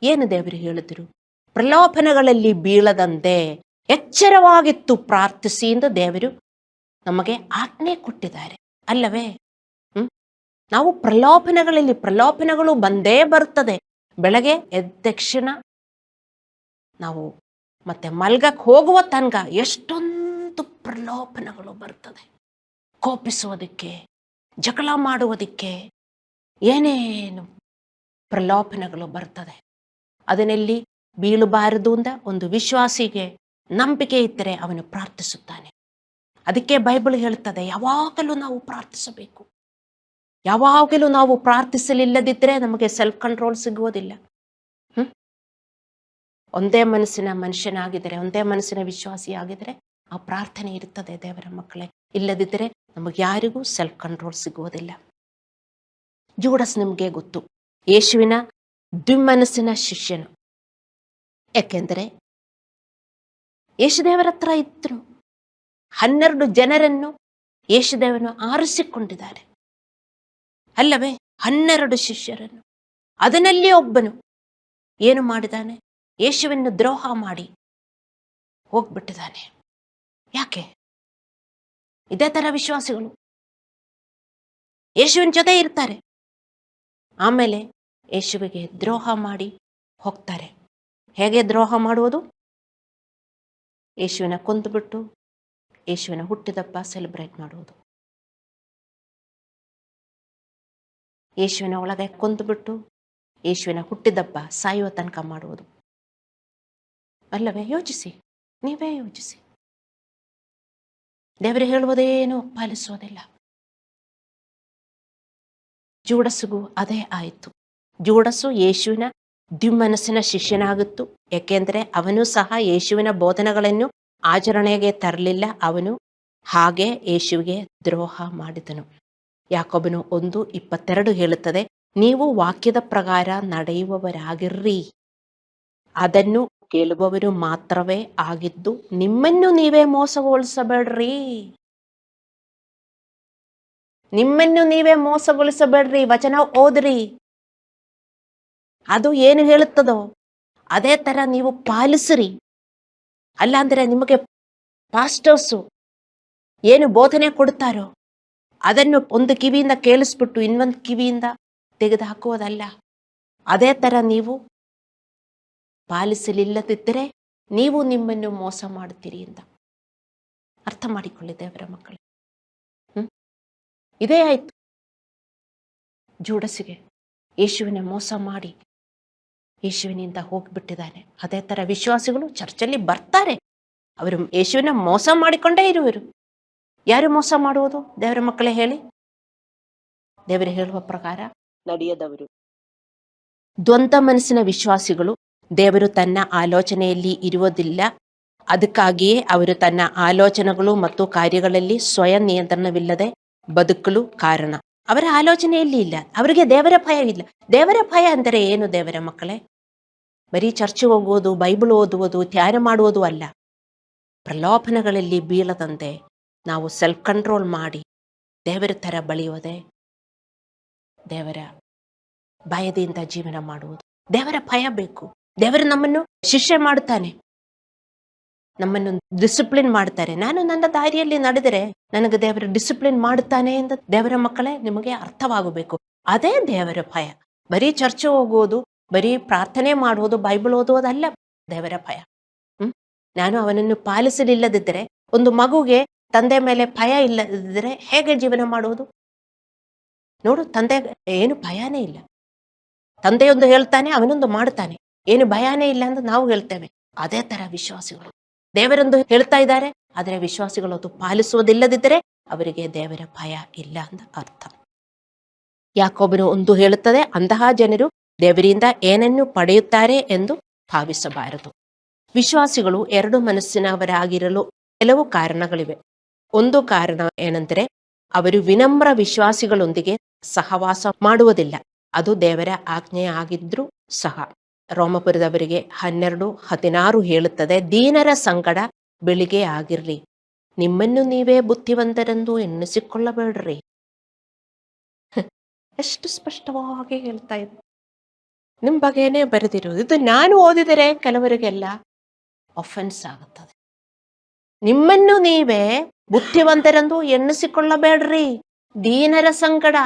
ಏನು ದೇವರು ಹೇಳಿದರು? ಪ್ರಲೋಭನೆಗಳಲ್ಲಿ ಬೀಳದಂತೆ ಎಚ್ಚರವಾಗಿತ್ತು ಪ್ರಾರ್ಥಿಸಿ ಎಂದು ದೇವರು ನಮಗೆ ಆಜ್ಞೆ ಕೊಟ್ಟಿದ್ದಾರೆ ಅಲ್ಲವೇ? ನಾವು ಪ್ರಲೋಭನೆಗಳು ಬಂದೇ ಬರ್ತದೆ. ಬೆಳಗ್ಗೆ ಎದ್ದ ತಕ್ಷಣ ನಾವು ಮತ್ತೆ ಮಲ್ಗಕ್ಕೆ ಹೋಗುವ ತನಕ ಎಷ್ಟೊಂದು ಪ್ರಲೋಭನೆಗಳು ಬರ್ತದೆ. ಕೋಪಿಸುವುದಕ್ಕೆ, ಜಗಳ ಮಾಡುವುದಕ್ಕೆ ಏನೇನು ಪ್ರಲೋಭನೆಗಳು ಬರ್ತದೆ. ಅದನ್ನೆಲ್ಲಿ ಬೀಳಬಾರದು ಅಂತ ಒಂದು ವಿಶ್ವಾಸಿಗೆ ನಂಬಿಕೆ ಇದ್ದರೆ ಅವನು ಪ್ರಾರ್ಥಿಸುತ್ತಾನೆ. ಅದಕ್ಕೆ ಬೈಬಲ್ ಹೇಳ್ತದೆ, ಯಾವಾಗಲೂ ನಾವು ಪ್ರಾರ್ಥಿಸಬೇಕು. ಯಾವಾಗಲೂ ನಾವು ಪ್ರಾರ್ಥಿಸಲಿಲ್ಲದಿದ್ದರೆ ನಮಗೆ ಸೆಲ್ಫ್ ಕಂಟ್ರೋಲ್ ಸಿಗುವುದಿಲ್ಲ. ಒಂದೇ ಮನಸ್ಸಿನ ಮನುಷ್ಯನಾಗಿದ್ದರೆ, ಒಂದೇ ಮನಸ್ಸಿನ ವಿಶ್ವಾಸಿಯಾಗಿದ್ದರೆ ಆ ಪ್ರಾರ್ಥನೆ ಇರ್ತದೆ ದೇವರ ಮಕ್ಕಳೇ. ಇಲ್ಲದಿದ್ದರೆ ನಮಗೆ ಯಾರಿಗೂ ಸೆಲ್ಫ್ ಕಂಟ್ರೋಲ್ ಸಿಗುವುದಿಲ್ಲ. ಜೂಡಸ್ ನಿಮಗೆ ಗೊತ್ತು, ಯೇಸುವಿನ ದ್ವಿಮನಸ್ಸಿನ ಶಿಷ್ಯನು. ಯಾಕೆಂದರೆ ಯೇಸುದೇವರ ಹತ್ರ ಇದ್ರು 12 ಜನರನ್ನು ಯೇಸುದೇವನು ಆರಿಸಿಕೊಂಡಿದ್ದಾರೆ ಅಲ್ಲವೇ? 12 ಶಿಷ್ಯರನ್ನು. ಅದರಲ್ಲಿ ಒಬ್ಬನು ಏನು ಮಾಡಿದಾನೆ? ಯೇಸುವನ್ನು ದ್ರೋಹ ಮಾಡಿ ಹೋಗ್ಬಿಟ್ಟಿದ್ದಾನೆ. ಯಾಕೆ? ಇದೇ ತರ ವಿಶ್ವಾಸಿಗಳು ಯೇಸುವಿನ ಜೊತೆ ಇರ್ತಾರೆ, ಆಮೇಲೆ ಯೇಸುವಿಗೆ ದ್ರೋಹ ಮಾಡಿ ಹೋಗ್ತಾರೆ. ಹೇಗೆ ದ್ರೋಹ ಮಾಡುವುದು? ಯೇಸುವಿನ ಕೊಂದುಬಿಟ್ಟು ಯೇಸುವಿನ ಹುಟ್ಟಿದಬ್ಬ ಸೆಲೆಬ್ರೇಟ್ ಮಾಡುವುದು. ಯೇಸುವಿನ ಒಳಗೆ ಕೊಂದುಬಿಟ್ಟು ಯೇಸುವಿನ ಹುಟ್ಟಿದಬ್ಬ ಸಾಯುವ ತನಕ ಮಾಡುವುದು ಅಲ್ಲವೇ? ಯೋಚಿಸಿ, ನೀವೇ ಯೋಚಿಸಿ. ದೇವರು ಹೇಳುವುದೇನು ಪಾಲಿಸುವುದಿಲ್ಲ. ಜೂಡಸ್ಸಿಗೂ ಅದೇ ಆಯಿತು. ಜೂಡಸ್ಸು ಯೇಸುವಿನ ದ್ವಿಮನಸ್ಸಿನ ಶಿಷ್ಯನಾಗಿತ್ತು. ಏಕೆಂದರೆ ಅವನು ಸಹ ಯೇಸುವಿನ ಬೋಧನೆಗಳನ್ನು ಆಚರಣೆಗೆ ತರಲಿಲ್ಲ. ಅವನು ಹಾಗೆ ಯೇಸುವಿಗೆ ದ್ರೋಹ ಮಾಡಿದನು. ಯಾಕೋಬನು 1:22 ಹೇಳುತ್ತದೆ, ನೀವು ವಾಕ್ಯದ ಪ್ರಕಾರ ನಡೆಯುವವರಾಗಿರ್ರಿ, ಅದನ್ನು ಕೇಳುವವರು ಮಾತ್ರವೇ ಆಗಿದ್ದು ನಿಮ್ಮನ್ನು ನೀವೇ ಮೋಸಗೊಳಿಸಬೇಡ್ರಿ. ನಿಮ್ಮನ್ನು ನೀವೇ ಮೋಸಗೊಳಿಸಬೇಡ್ರಿ. ವಚನ ಓದ್ರಿ, ಅದು ಏನು ಹೇಳುತ್ತದೋ ಅದೇ ತರ ನೀವು ಪಾಲಿಸ್ರಿ. ಅಲ್ಲಾಂದ್ರೆ ನಿಮಗೆ ಪಾಸ್ಟರ್ಸು ಏನು ಬೋಧನೆ ಕೊಡ್ತಾರೋ ಅದನ್ನು ಒಂದು ಕಿವಿಯಿಂದ ಕೇಳಿಸ್ಬಿಟ್ಟು ಇನ್ನೊಂದು ಕಿವಿಯಿಂದ ತೆಗೆದು ಹಾಕುವುದಲ್ಲ. ಅದೇ ತರ ನೀವು ಪಾಲಿಸಲಿಲ್ಲದಿದ್ದರೆ ನೀವು ನಿಮ್ಮನ್ನು ಮೋಸ ಮಾಡುತ್ತೀರಿ ಅಂತ ಅರ್ಥ ಮಾಡಿಕೊಳ್ಳಿ ದೇವರ ಮಕ್ಕಳು. ಇದೇ ಆಯ್ತು ಜೂಡಸಿಗೆ. ಯೇಸುವಿನ ಮೋಸ ಮಾಡಿ ಯೇಸುವಿನಿಂದ ಹೋಗಿಬಿಟ್ಟಿದ್ದಾನೆ. ಅದೇ ತರ ವಿಶ್ವಾಸಿಗಳು ಚರ್ಚಲ್ಲಿ ಬರ್ತಾರೆ, ಅವರು ಯೇಸುವಿನ ಮೋಸ ಮಾಡಿಕೊಂಡೇ ಇರುವರು. ಯಾರು ಮೋಸ ಮಾಡುವುದು ದೇವರ ಮಕ್ಕಳೇ ಹೇಳಿ? ದೇವರು ಹೇಳುವ ಪ್ರಕಾರ ನಡೆಯದವರು. ದ್ವಂದ್ವ ಮನಸ್ಸಿನ ವಿಶ್ವಾಸಿಗಳು ದೇವರು ತನ್ನ ಆಲೋಚನೆಯಲ್ಲಿ ಇರುವುದಿಲ್ಲ. ಅದಕ್ಕಾಗಿಯೇ ಅವರು ತನ್ನ ಆಲೋಚನೆಗಳು ಮತ್ತು ಕಾರ್ಯಗಳಲ್ಲಿ ಸ್ವಯಂ ನಿಯಂತ್ರಣವಿಲ್ಲದೆ ಬದುಕಲು ಕಾರಣ. ಅವರ ಆಲೋಚನೆಯಲ್ಲಿ ಇಲ್ಲ, ಅವರಿಗೆ ದೇವರ ಭಯ ಇಲ್ಲ. ದೇವರ ಭಯ ಅಂದರೆ ಏನು ದೇವರ ಮಕ್ಕಳೇ? ಬರೀ ಚರ್ಚ್ ಹೋಗುವುದು, ಬೈಬಲ್ ಓದುವುದು, ಧ್ಯಾನ ಮಾಡುವುದು ಅಲ್ಲ. ಪ್ರಲೋಭನೆಗಳಲ್ಲಿ ಬೀಳದಂತೆ ನಾವು ಸೆಲ್ಫ್ ಕಂಟ್ರೋಲ್ ಮಾಡಿ ದೇವರ ಥರ ಬೆಳೆಯುವುದೇ ದೇವರ ಭಯದಿಂದ ಜೀವನ ಮಾಡುವುದು. ದೇವರ ಭಯ ಬೇಕು. ದೇವರು ನಮ್ಮನ್ನು ಶಿಕ್ಷೆ ಮಾಡುತ್ತಾನೆ, ನಮ್ಮನ್ನು ಡಿಸಿಪ್ಲಿನ್ ಮಾಡ್ತಾರೆ. ನಾನು ನನ್ನ ದಾರಿಯಲ್ಲಿ ನಡೆದರೆ ನನಗೆ ದೇವರ ಡಿಸಿಪ್ಲಿನ್ ಮಾಡುತ್ತಾನೆ ಎಂದು ದೇವರ ಮಕ್ಕಳೇ ನಿಮಗೆ ಅರ್ಥವಾಗಬೇಕು. ಅದೇ ದೇವರ ಭಯ. ಬರೀ ಚರ್ಚ್ ಹೋಗುವುದು, ಬರೀ ಪ್ರಾರ್ಥನೆ ಮಾಡುವುದು, ಬೈಬಲ್ ಓದುವುದಲ್ಲ ದೇವರ ಭಯ. ನಾನು ಅವನನ್ನು ಪಾಲಿಸಲಿಲ್ಲದಿದ್ದರೆ, ಒಂದು ಮಗುಗೆ ತಂದೆ ಮೇಲೆ ಭಯ ಇಲ್ಲದಿದ್ದರೆ ಹೇಗೆ ಜೀವನ ಮಾಡುವುದು? ನೋಡು, ತಂದೆ ಏನು ಭಯನೇ ಇಲ್ಲ. ತಂದೆಯೊಂದು ಹೇಳ್ತಾನೆ, ಅವನೊಂದು ಮಾಡ್ತಾನೆ. ಏನು ಭಯನೇ ಇಲ್ಲ ಅಂತ ನಾವು ಹೇಳ್ತೇವೆ. ಅದೇ ತರ ವಿಶ್ವಾಸಿಗಳು ದೇವರೊಂದು ಹೇಳ್ತಾ ಇದ್ದಾರೆ, ಆದರೆ ವಿಶ್ವಾಸಿಗಳು ಅದು ಪಾಲಿಸುವುದಿಲ್ಲದಿದ್ದರೆ ಅವರಿಗೆ ದೇವರ ಭಯ ಇಲ್ಲ ಅಂತ ಅರ್ಥ. ಯಾಕೋಬನು 1 ಹೇಳುತ್ತದೆ, ಅಂತಹ ಜನರು ದೇವರಿಂದ ಏನನ್ನು ಪಡೆಯುತ್ತಾರೆ ಎಂದು ಭಾವಿಸಬಾರದು. ವಿಶ್ವಾಸಿಗಳು 2 ಮನಸ್ಸಿನವರಾಗಿರಲು ಕೆಲವು ಕಾರಣಗಳಿವೆ. ಒಂದು ಕಾರಣ ಏನೆಂದರೆ ಅವರು ವಿನಮ್ರ ವಿಶ್ವಾಸಿಗಳೊಂದಿಗೆ ಸಹವಾಸ ಮಾಡುವುದಿಲ್ಲ. ಅದು ದೇವರ ಆಜ್ಞೆ ಆಗಿದ್ರೂ ಸಹ. ರೋಮಪುರದವರಿಗೆ 12:16 ಹೇಳುತ್ತದೆ, ದೀನರ ಸಂಗಡ ಬೆಳಿಗ್ಗೆ ಆಗಿರ್ರಿ, ನಿಮ್ಮನ್ನು ನೀವೇ ಬುದ್ಧಿವಂತರೆಂದು ಎನ್ನಿಸಿಕೊಳ್ಳಬೇಡ್ರಿ. ಎಷ್ಟು ಸ್ಪಷ್ಟವಾಗಿ ಹೇಳ್ತಾ ಇದೆ. ನಿಮ್ಮ ಬಗ್ಗೆನೇ ಬರೆದಿರುವುದು. ಇದು ನಾನು ಓದಿದರೆ ಕೆಲವರಿಗೆಲ್ಲ ಅಫೆನ್ಸ್ ಆಗುತ್ತದೆ. ನಿಮ್ಮನ್ನು ನೀವೇ ಬುದ್ಧಿವಂತರೆಂದು ಎನ್ನಿಸಿಕೊಳ್ಳಬೇಡ್ರಿ, ದೀನರ ಸಂಗಡ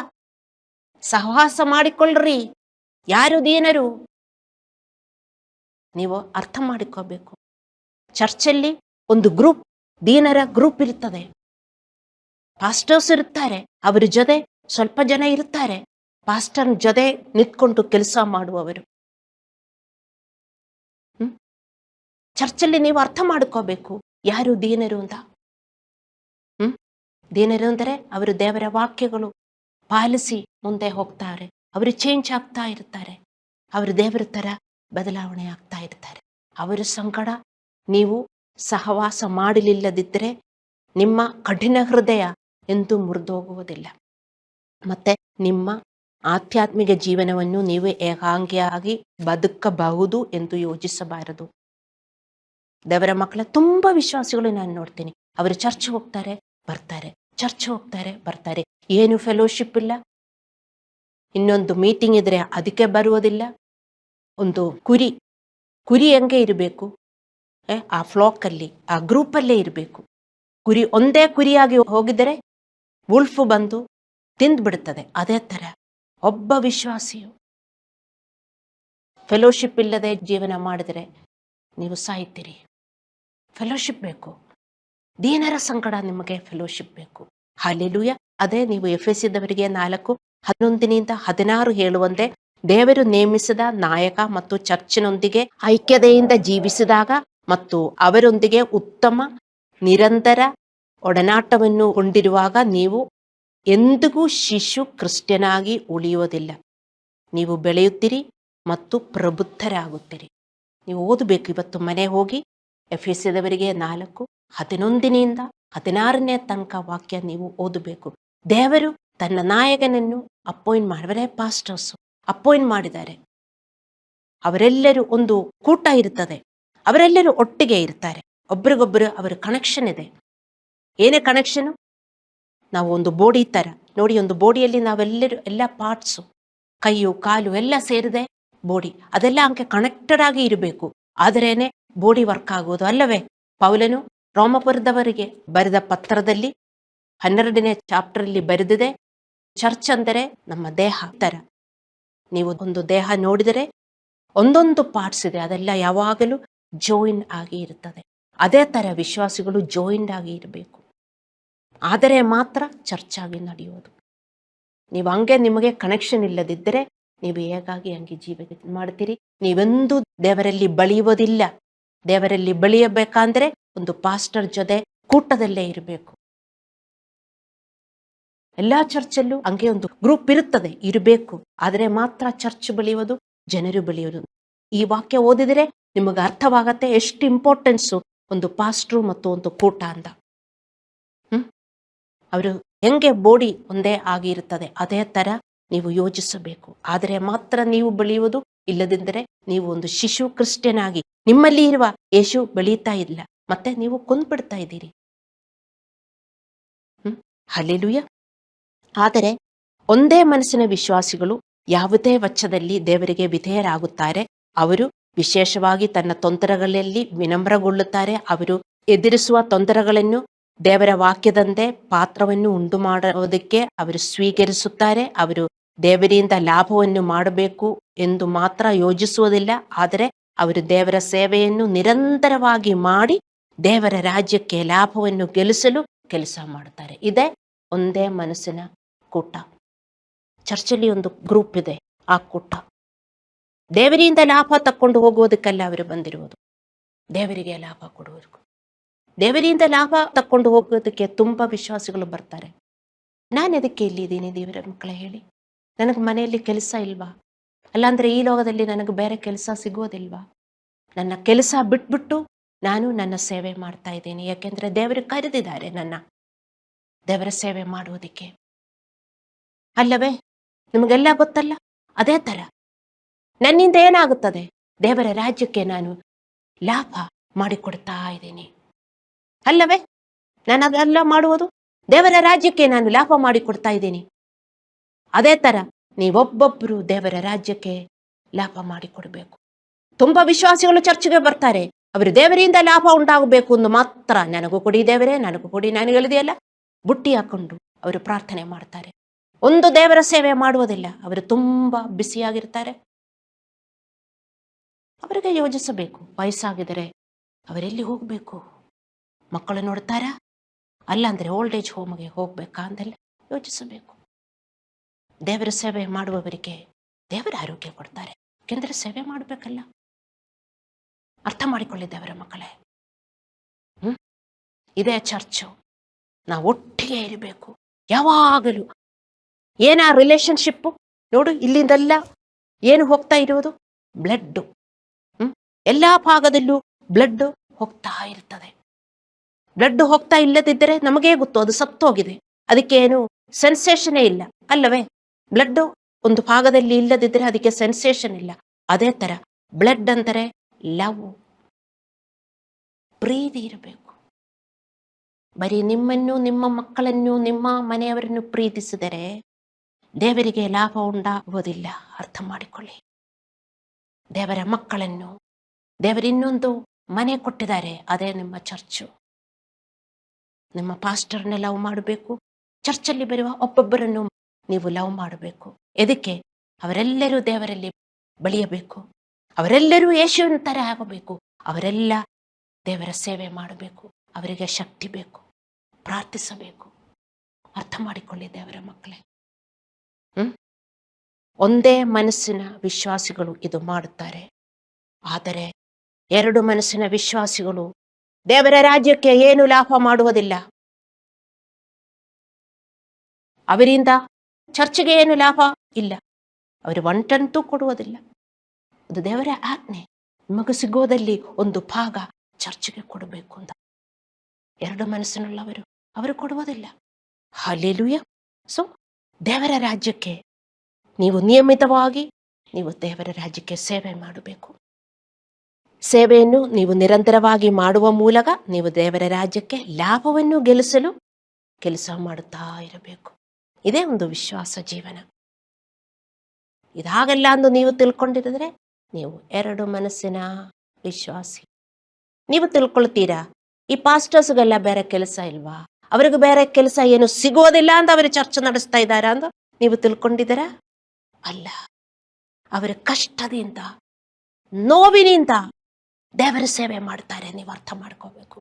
ಸಹವಾಸ ಮಾಡಿಕೊಳ್ಳ್ರಿ. ಯಾರು ದೀನರು? ನೀವು ಅರ್ಥ ಮಾಡಿಕೋಬೇಕು. ಚರ್ಚಲ್ಲಿ ಒಂದು ಗ್ರೂಪ್, ದೀನರ ಗ್ರೂಪ್ ಇರ್ತದೆ. ಪಾಸ್ಟರ್ಸ್ ಇರ್ತಾರೆ, ಅವರ ಜೊತೆ ಸ್ವಲ್ಪ ಜನ ಇರ್ತಾರೆ ಪಾಸ್ಟರ್ ಜೊತೆ ನಿಂತ್ಕೊಂಡು ಕೆಲಸ ಮಾಡುವವರು. ಚರ್ಚಲ್ಲಿ ನೀವು ಅರ್ಥ ಮಾಡ್ಕೋಬೇಕು ಯಾರು ದೀನರು ಅಂತ. ದೀನರು ಅಂದರೆ ಅವರು ದೇವರ ವಾಕ್ಯಗಳು ಪಾಲಿಸಿ ಮುಂದೆ ಹೋಗ್ತಾರೆ, ಅವರು ಚೇಂಜ್ ಆಗ್ತಾ ಇರ್ತಾರೆ, ಅವರು ದೇವರ ತರ ಬದಲಾವಣೆ ಆಗ್ತಾ ಇರ್ತಾರೆ. ಅವರ ಸಂಗಡ ನೀವು ಸಹವಾಸ ಮಾಡಲಿಲ್ಲದಿದ್ದರೆ ನಿಮ್ಮ ಕಠಿಣ ಹೃದಯ ಎಂದೂ ಮುರಿದೋಗುವುದಿಲ್ಲ. ಮತ್ತೆ ನಿಮ್ಮ ಆಧ್ಯಾತ್ಮಿಕ ಜೀವನವನ್ನು ನೀವು ಏಕಾಂಗಿಯಾಗಿ ಬದುಕಬಹುದು ಎಂದು ಯೋಚಿಸಬಾರದು. ದೇವರ ಮಕ್ಕಳ ತುಂಬಾ ವಿಶ್ವಾಸಿಗಳು ನಾನು ನೋಡ್ತೀನಿ, ಅವರು ಚರ್ಚ್ ಹೋಗ್ತಾರೆ ಬರ್ತಾರೆ, ಚರ್ಚ್ ಹೋಗ್ತಾರೆ ಬರ್ತಾರೆ, ಏನು ಫೆಲೋಶಿಪ್ ಇಲ್ಲ. ಇನ್ನೊಂದು ಮೀಟಿಂಗ್ ಇದ್ರೆ ಅದಕ್ಕೆ ಬರುವುದಿಲ್ಲ. ಒಂದು ಕುರಿ ಹೆಂಗೆ ಇರಬೇಕು, ಆ ಫ್ಲಾಕಲ್ಲಿ ಆ ಗ್ರೂಪಲ್ಲೇ ಇರಬೇಕು. ಕುರಿ ಒಂದೇ ಕುರಿಯಾಗಿ ಹೋಗಿದರೆ ವುಲ್ಫ್ ಬಂದು ತಿಂದ್ಬಿಡ್ತದೆ. ಅದೇ ತರ ಒಬ್ಬ ವಿಶ್ವಾಸಿಯು ಫೆಲೋಶಿಪ್ ಇಲ್ಲದೆ ಜೀವನ ಮಾಡಿದರೆ ನೀವು ಸಾಯ್ತೀರಿ. ಫೆಲೋಶಿಪ್ ಬೇಕು, ದೀನರ ಸಂಕಟ ನಿಮಗೆ ಫೆಲೋಶಿಪ್ ಬೇಕು. ಹಲ್ಲೆಲೂಯಾ. ಅದೇ ನೀವು ಎಫೆಸದವರಿಗೆ 4:11-16 ಹೇಳುವಂತೆ ದೇವರು ನೇಮಿಸಿದ ನಾಯಕ ಮತ್ತು ಚರ್ಚಿನೊಂದಿಗೆ ಐಕ್ಯತೆಯಿಂದ ಜೀವಿಸಿದಾಗ ಮತ್ತು ಅವರೊಂದಿಗೆ ಉತ್ತಮ ನಿರಂತರ ಒಡನಾಟವನ್ನು ಹೊಂದಿರುವಾಗ ನೀವು ಎಂದಿಗೂ ಶಿಶು ಕ್ರಿಶ್ಚಿಯನಾಗಿ ಉಳಿಯುವುದಿಲ್ಲ. ನೀವು ಬೆಳೆಯುತ್ತೀರಿ ಮತ್ತು ಪ್ರಬುದ್ಧರಾಗುತ್ತೀರಿ. ನೀವು ಓದಬೇಕು ಇವತ್ತು ಮನೆ ಹೋಗಿ ಎಫೆಸದವರಿಗೆ 4:11-16 ತನಕ ವಾಕ್ಯ ನೀವು ಓದಬೇಕು. ದೇವರು ತನ್ನ ನಾಯಕನನ್ನು ಅಪಾಯಿಂಟ್ ಮಾಡವರೇ ಪಾಸ್ಟರ್ಸ್ ಅಪಾಯಿಂಟ್ ಮಾಡಿದ್ದಾರೆ. ಅವರೆಲ್ಲರೂ ಒಂದು ಕೂಟ ಇರ್ತದೆ, ಅವರೆಲ್ಲರೂ ಒಟ್ಟಿಗೆ ಇರ್ತಾರೆ, ಒಬ್ರಿಗೊಬ್ಬರು ಅವರ ಕನೆಕ್ಷನ್ ಇದೆ. ಏನೇ ಕನೆಕ್ಷನ್? ನಾವು ಒಂದು ಬೋಡಿ ತರ ನೋಡಿ, ಒಂದು ಬೋಡಿಯಲ್ಲಿ ನಾವೆಲ್ಲರೂ ಎಲ್ಲ ಪಾರ್ಟ್ಸು ಕೈಯು ಕಾಲು ಎಲ್ಲ ಸೇರಿದೆ ಬೋಡಿ, ಅದೆಲ್ಲ ಹಂಗೆ ಕನೆಕ್ಟೆಡ್ ಆಗಿ ಇರಬೇಕು. ಆದರೇನೆ ಬೋಡಿ ವರ್ಕ್ ಆಗುವುದು ಅಲ್ಲವೇ? ಪೌಲನು ರೋಮಪುರದವರಿಗೆ ಬರೆದ ಪತ್ರದಲ್ಲಿ 12ನೇ ಚಾಪ್ಟರಲ್ಲಿ ಬರೆದಿದೆ, ಚರ್ಚ್ ಅಂದರೆ ನಮ್ಮ ದೇಹ ತರ. ನೀವು ಒಂದು ದೇಹ ನೋಡಿದರೆ ಒಂದೊಂದು ಪಾರ್ಟ್ಸ್ ಇದೆ, ಅದೆಲ್ಲ ಯಾವಾಗಲೂ ಜಾಯಿನ್ ಆಗಿ ಇರ್ತದೆ. ಅದೇ ತರ ವಿಶ್ವಾಸಿಗಳು ಜಾಯಿನ್ಡ್ ಆಗಿ ಇರಬೇಕು, ಆದರೆ ಮಾತ್ರ ಚರ್ಚ್ ಆಗಿ ನಡೆಯುವುದು. ನೀವು ಹಂಗೆ ನಿಮಗೆ ಕನೆಕ್ಷನ್ ಇಲ್ಲದಿದ್ದರೆ ನೀವು ಹೇಗಾಗಿ ಹಂಗೆ ಜೀವನ ಮಾಡ್ತೀರಿ? ನೀವೆಂದೂ ದೇವರಲ್ಲಿ ಬೆಳೆಯುವುದಿಲ್ಲ. ದೇವರಲ್ಲಿ ಬೆಳೆಯಬೇಕಂದ್ರೆ ಒಂದು ಪಾಸ್ಟರ್ ಜೊತೆ ಕೂಟದಲ್ಲೇ ಇರಬೇಕು. ಎಲ್ಲಾ ಚರ್ಚಲ್ಲೂ ಹಂಗೆ ಒಂದು ಗ್ರೂಪ್ ಇರುತ್ತದೆ, ಇರಬೇಕು. ಆದರೆ ಮಾತ್ರ ಚರ್ಚ್ ಬೆಳೆಯುವುದು, ಜನರು ಬೆಳೆಯುವುದು. ಈ ವಾಕ್ಯ ಓದಿದರೆ ನಿಮಗೆ ಅರ್ಥವಾಗತ್ತೆ ಎಷ್ಟು ಇಂಪಾರ್ಟೆನ್ಸು ಒಂದು ಪಾಸ್ಟ್ರು ಮತ್ತು ಒಂದು ಕೂಟ ಅಂತ. ಅವರು ಹೆಂಗೆ ಬೋಡಿ ಒಂದೇ ಆಗಿರುತ್ತದೆ ಅದೇ ತರ ನೀವು ಯೋಚಿಸಬೇಕು. ಆದರೆ ಮಾತ್ರ ನೀವು ಬೆಳೆಯುವುದು, ಇಲ್ಲದಿದ್ದರೆ ನೀವು ಒಂದು ಶಿಶು ಕ್ರಿಶ್ಚಿಯನ್ ಆಗಿ ನಿಮ್ಮಲ್ಲಿ ಇರುವ ಯೇಸು ಬೆಳೀತಾ ಇಲ್ಲ, ಮತ್ತೆ ನೀವು ಕೊಂದ್ಬಿಡ್ತಾ ಇದ್ದೀರಿ. ಹಲ್ಲೆಲೂಯಾ. ಆದರೆ ಒಂದೇ ಮನಸ್ಸಿನ ವಿಶ್ವಾಸಿಗಳು ಯಾವುದೇ ವೆಚ್ಚದಲ್ಲಿ ದೇವರಿಗೆ ವಿಧೇಯರಾಗುತ್ತಾರೆ. ಅವರು ವಿಶೇಷವಾಗಿ ತನ್ನ ತೊಂದರೆಗಳಲ್ಲಿ ವಿನಮ್ರಗೊಳ್ಳುತ್ತಾರೆ. ಅವರು ಎದುರಿಸುವ ತೊಂದರೆಗಳನ್ನು ದೇವರ ವಾಕ್ಯದಂತೆ ಪಾತ್ರವನ್ನು ಉಂಟು ಮಾಡುವುದಕ್ಕೆ ಅವರು ಸ್ವೀಕರಿಸುತ್ತಾರೆ. ಅವರು ದೇವರಿಂದ ಲಾಭವನ್ನು ಮಾಡಬೇಕು ಎಂದು ಮಾತ್ರ ಯೋಚಿಸುವುದಿಲ್ಲ, ಆದರೆ ಅವರು ದೇವರ ಸೇವೆಯನ್ನು ನಿರಂತರವಾಗಿ ಮಾಡಿ ದೇವರ ರಾಜ್ಯಕ್ಕೆ ಲಾಭವನ್ನು ಗಳಿಸಲು ಕೆಲಸ ಮಾಡುತ್ತಾರೆ. ಇದೇ ಒಂದೇ ಮನಸ್ಸಿನ ಕೂಟ. ಚರ್ಚಲ್ಲಿ ಒಂದು ಗ್ರೂಪ್ ಇದೆ, ಆ ಕೂಟ ದೇವರಿಂದ ಲಾಭ ತಕ್ಕೊಂಡು ಹೋಗುವುದಕ್ಕೆಲ್ಲ ಅವರು ಬಂದಿರುವುದು, ದೇವರಿಗೆ ಲಾಭ ಕೊಡುವುದಕ್ಕೂ. ದೇವರಿಂದ ಲಾಭ ತಕ್ಕೊಂಡು ಹೋಗೋದಕ್ಕೆ ತುಂಬಾ ವಿಶ್ವಾಸಿಗಳು ಬರ್ತಾರೆ. ನಾನು ಎದಕ್ಕೆ ಇಲ್ಲಿದ್ದೀನಿ ದೇವರ ಮಕ್ಕಳೇ ಹೇಳಿ? ನನಗೆ ಮನೆಯಲ್ಲಿ ಕೆಲಸ ಇಲ್ವಾ? ಅಲ್ಲಾಂದ್ರೆ ಈ ಲೋಕದಲ್ಲಿ ನನಗೆ ಬೇರೆ ಕೆಲಸ ಸಿಗೋದಿಲ್ವಾ? ನನ್ನ ಕೆಲಸ ಬಿಟ್ಬಿಟ್ಟು ನಾನು ನನ್ನ ಸೇವೆ ಮಾಡ್ತಾ ಇದ್ದೀನಿ, ಯಾಕೆಂದ್ರೆ ದೇವರು ಕರೆದಿದ್ದಾರೆ ನನ್ನ ದೇವರ ಸೇವೆ ಮಾಡುವುದಕ್ಕೆ, ಅಲ್ಲವೇ? ನಿಮಗೆಲ್ಲ ಗೊತ್ತಲ್ಲ. ಅದೇ ತರ ನನ್ನಿಂದ ಏನಾಗುತ್ತದೆ? ದೇವರ ರಾಜ್ಯಕ್ಕೆ ನಾನು ಲಾಭ ಮಾಡಿಕೊಡ್ತಾ ಇದ್ದೀನಿ, ಅಲ್ಲವೇ? ನಾನು ಅದೆಲ್ಲ ಮಾಡುವುದು ದೇವರ ರಾಜ್ಯಕ್ಕೆ ನಾನು ಲಾಭ ಮಾಡಿಕೊಡ್ತಾ ಇದ್ದೀನಿ. ಅದೇ ತರ ನೀವೊಬ್ಬೊಬ್ಬರು ದೇವರ ರಾಜ್ಯಕ್ಕೆ ಲಾಭ ಮಾಡಿಕೊಡ್ಬೇಕು. ತುಂಬಾ ವಿಶ್ವಾಸಿಗಳು ಚರ್ಚ್ಗೆ ಬರ್ತಾರೆ, ಅವರು ದೇವರಿಂದ ಲಾಭ ಉಂಟಾಗಬೇಕು ಎಂದು ಮಾತ್ರ, ನನಗೂ ಕೊಡಿ ದೇವರೇ, ನನಗೂ ಕೊಡಿ, ನಾನು ಹೇಳಿದೆಯಲ್ಲ, ಬುಟ್ಟಿ ಹಾಕೊಂಡು ಅವರು ಪ್ರಾರ್ಥನೆ ಮಾಡ್ತಾರೆ. ಒಂದು ದೇವರ ಸೇವೆ ಮಾಡುವುದಿಲ್ಲ. ಅವರು ತುಂಬಾ ಬಿಸಿಯಾಗಿರ್ತಾರೆ. ಅವರಿಗೆ ಯೋಚಿಸಬೇಕು, ವಯಸ್ಸಾಗಿದರೆ ಅವರೆಲ್ಲಿ ಹೋಗ್ಬೇಕು? ಮಕ್ಕಳು ನೋಡ್ತಾರಾ? ಅಲ್ಲ ಅಂದ್ರೆ ಓಲ್ಡ್ ಏಜ್ ಹೋಮ್ಗೆ ಹೋಗ್ಬೇಕಾ ಅಂತೆಲ್ಲ ಯೋಚಿಸಬೇಕು. ದೇವರ ಸೇವೆ ಮಾಡುವವರಿಗೆ ದೇವರ ಆರೋಗ್ಯ ಕೊಡ್ತಾರೆ. ಯಾಕೆಂದರೆ ಸೇವೆ ಮಾಡಬೇಕಲ್ಲ. ಅರ್ಥ ಮಾಡಿಕೊಳ್ಳಿ ದೇವರ ಮಕ್ಕಳೇ. ಇದೇ ಚರ್ಚು. ನಾವು ಒಟ್ಟಿಗೆ ಇರಬೇಕು ಯಾವಾಗಲೂ. ಏನ ರಿಲೇಶನ್ಶಿಪ್ಪು ನೋಡು, ಇಲ್ಲಿಂದೆಲ್ಲ ಏನು ಹೋಗ್ತಾ ಇರುವುದು? ಬ್ಲಡ್ಡು. ಎಲ್ಲ ಭಾಗದಲ್ಲೂ ಬ್ಲಡ್ ಹೋಗ್ತಾ ಇರ್ತದೆ. ಬ್ಲಡ್ ಹೋಗ್ತಾ ಇಲ್ಲದಿದ್ದರೆ ನಮಗೇ ಗೊತ್ತು ಅದು ಸತ್ತೋಗಿದೆ. ಅದಕ್ಕೆ ಏನು ಸೆನ್ಸೇಷನೇ ಇಲ್ಲ ಅಲ್ಲವೇ? ಬ್ಲಡ್ ಒಂದು ಭಾಗದಲ್ಲಿ ಇಲ್ಲದಿದ್ದರೆ ಅದಕ್ಕೆ ಸೆನ್ಸೇಷನ್ ಇಲ್ಲ. ಅದೇ ತರ ಬ್ಲಡ್ ಅಂದರೆ ಲವ್, ಪ್ರೀತಿ ಇರಬೇಕು. ಬರೀ ನಿಮ್ಮನ್ನು, ನಿಮ್ಮ ಮಕ್ಕಳನ್ನು, ನಿಮ್ಮ ಮನೆಯವರನ್ನು ಪ್ರೀತಿಸಿದರೆ ದೇವರಿಗೆ ಲಾಭ ಉಂಟಾಗುವುದಿಲ್ಲ. ಅರ್ಥ ಮಾಡಿಕೊಳ್ಳಿ. ದೇವರ ಮಕ್ಕಳನ್ನು ದೇವರಿನ್ನೊಂದು ಮನೆ ಕೊಟ್ಟಿದ್ದಾರೆ, ಅದೇ ನಿಮ್ಮ ಚರ್ಚು. ನಿಮ್ಮ ಪಾಸ್ಟರ್ನ ಲವ್ ಮಾಡಬೇಕು. ಚರ್ಚಲ್ಲಿ ಬರುವ ಒಬ್ಬೊಬ್ಬರನ್ನು ನೀವು ಲವ್ ಮಾಡಬೇಕು. ಎದಕ್ಕೆ? ಅವರೆಲ್ಲರೂ ದೇವರಲ್ಲಿ ಬೆಳೆಯಬೇಕು. ಅವರೆಲ್ಲರೂ ಯೇಸುವಿನ ತರ ಆಗಬೇಕು. ಅವರೆಲ್ಲ ದೇವರ ಸೇವೆ ಮಾಡಬೇಕು. ಅವರಿಗೆ ಶಕ್ತಿ ಬೇಕು, ಪ್ರಾರ್ಥಿಸಬೇಕು. ಅರ್ಥ ಮಾಡಿಕೊಳ್ಳಿ ದೇವರ ಮಕ್ಕಳೇ. ಒಂದೇ ಮನಸ್ಸಿನ ವಿಶ್ವಾಸಿಗಳು ಇದು ಮಾಡುತ್ತಾರೆ. ಆದರೆ ಎರಡು ಮನಸ್ಸಿನ ವಿಶ್ವಾಸಿಗಳು ದೇವರ ರಾಜ್ಯಕ್ಕೆ ಏನು ಲಾಭ ಮಾಡುವುದಿಲ್ಲ. ಅವರಿಂದ ಚರ್ಚ್ಗೆ ಏನು ಲಾಭ ಇಲ್ಲ. ಅವರು ಒಂಟಂತೂ ಕೊಡುವುದಿಲ್ಲ. ಅದು ದೇವರ ಆಜ್ಞೆ. ನಿಮಗೆ ಸಿಗೋದಲ್ಲಿ ಒಂದು ಭಾಗ ಚರ್ಚ್ಗೆ ಕೊಡಬೇಕು ಅಂತ. ಎರಡು ಮನಸ್ಸಿನುಳ್ಳವರು ಅವರು ಕೊಡುವುದಿಲ್ಲ. ಹಲ್ಲೆಲೂಯಾ. ಸೊ ದೇವರ ರಾಜ್ಯಕ್ಕೆ ನೀವು ನಿಯಮಿತವಾಗಿ ನೀವು ದೇವರ ರಾಜ್ಯಕ್ಕೆ ಸೇವೆ ಮಾಡಬೇಕು. ಸೇವೆಯನ್ನು ನೀವು ನಿರಂತರವಾಗಿ ಮಾಡುವ ಮೂಲಕ ನೀವು ದೇವರ ರಾಜ್ಯಕ್ಕೆ ಲಾಭವನ್ನು ಗಳಿಸಲು ಕೆಲಸ ಮಾಡುತ್ತಾ ಇರಬೇಕು. ಇದೇ ಒಂದು ವಿಶ್ವಾಸ ಜೀವನ. ಇದಾಗಲ್ಲ ಎಂದು ನೀವು ತಿಳ್ಕೊಂಡಿರಿದ್ರೆ ನೀವು ಎರಡು ಮನಸ್ಸಿನ ವಿಶ್ವಾಸಿ. ನೀವು ತಿಳ್ಕೊಳ್ತೀರಾ, ಈ ಪಾಸ್ಟರ್ಸ್ಗೆಲ್ಲ ಬೇರೆ ಕೆಲಸ ಇಲ್ವಾ, ಅವರಿಗೆ ಬೇರೆ ಕೆಲಸ ಏನು ಸಿಗೋದಿಲ್ಲ ಅಂತ ಅವರು ಚರ್ಚೆ ನಡೆಸ್ತಾ ಇದ್ದಾರಾ ಅಂತ ನೀವು ತಿಳ್ಕೊಂಡಿದ್ದೀರಾ? ಅಲ್ಲ, ಅವರ ಕಷ್ಟದಿಂದ, ನೋವಿನಿಂದ ದೇವರ ಸೇವೆ ಮಾಡ್ತಾರೆ. ನೀವು ಅರ್ಥ ಮಾಡ್ಕೋಬೇಕು.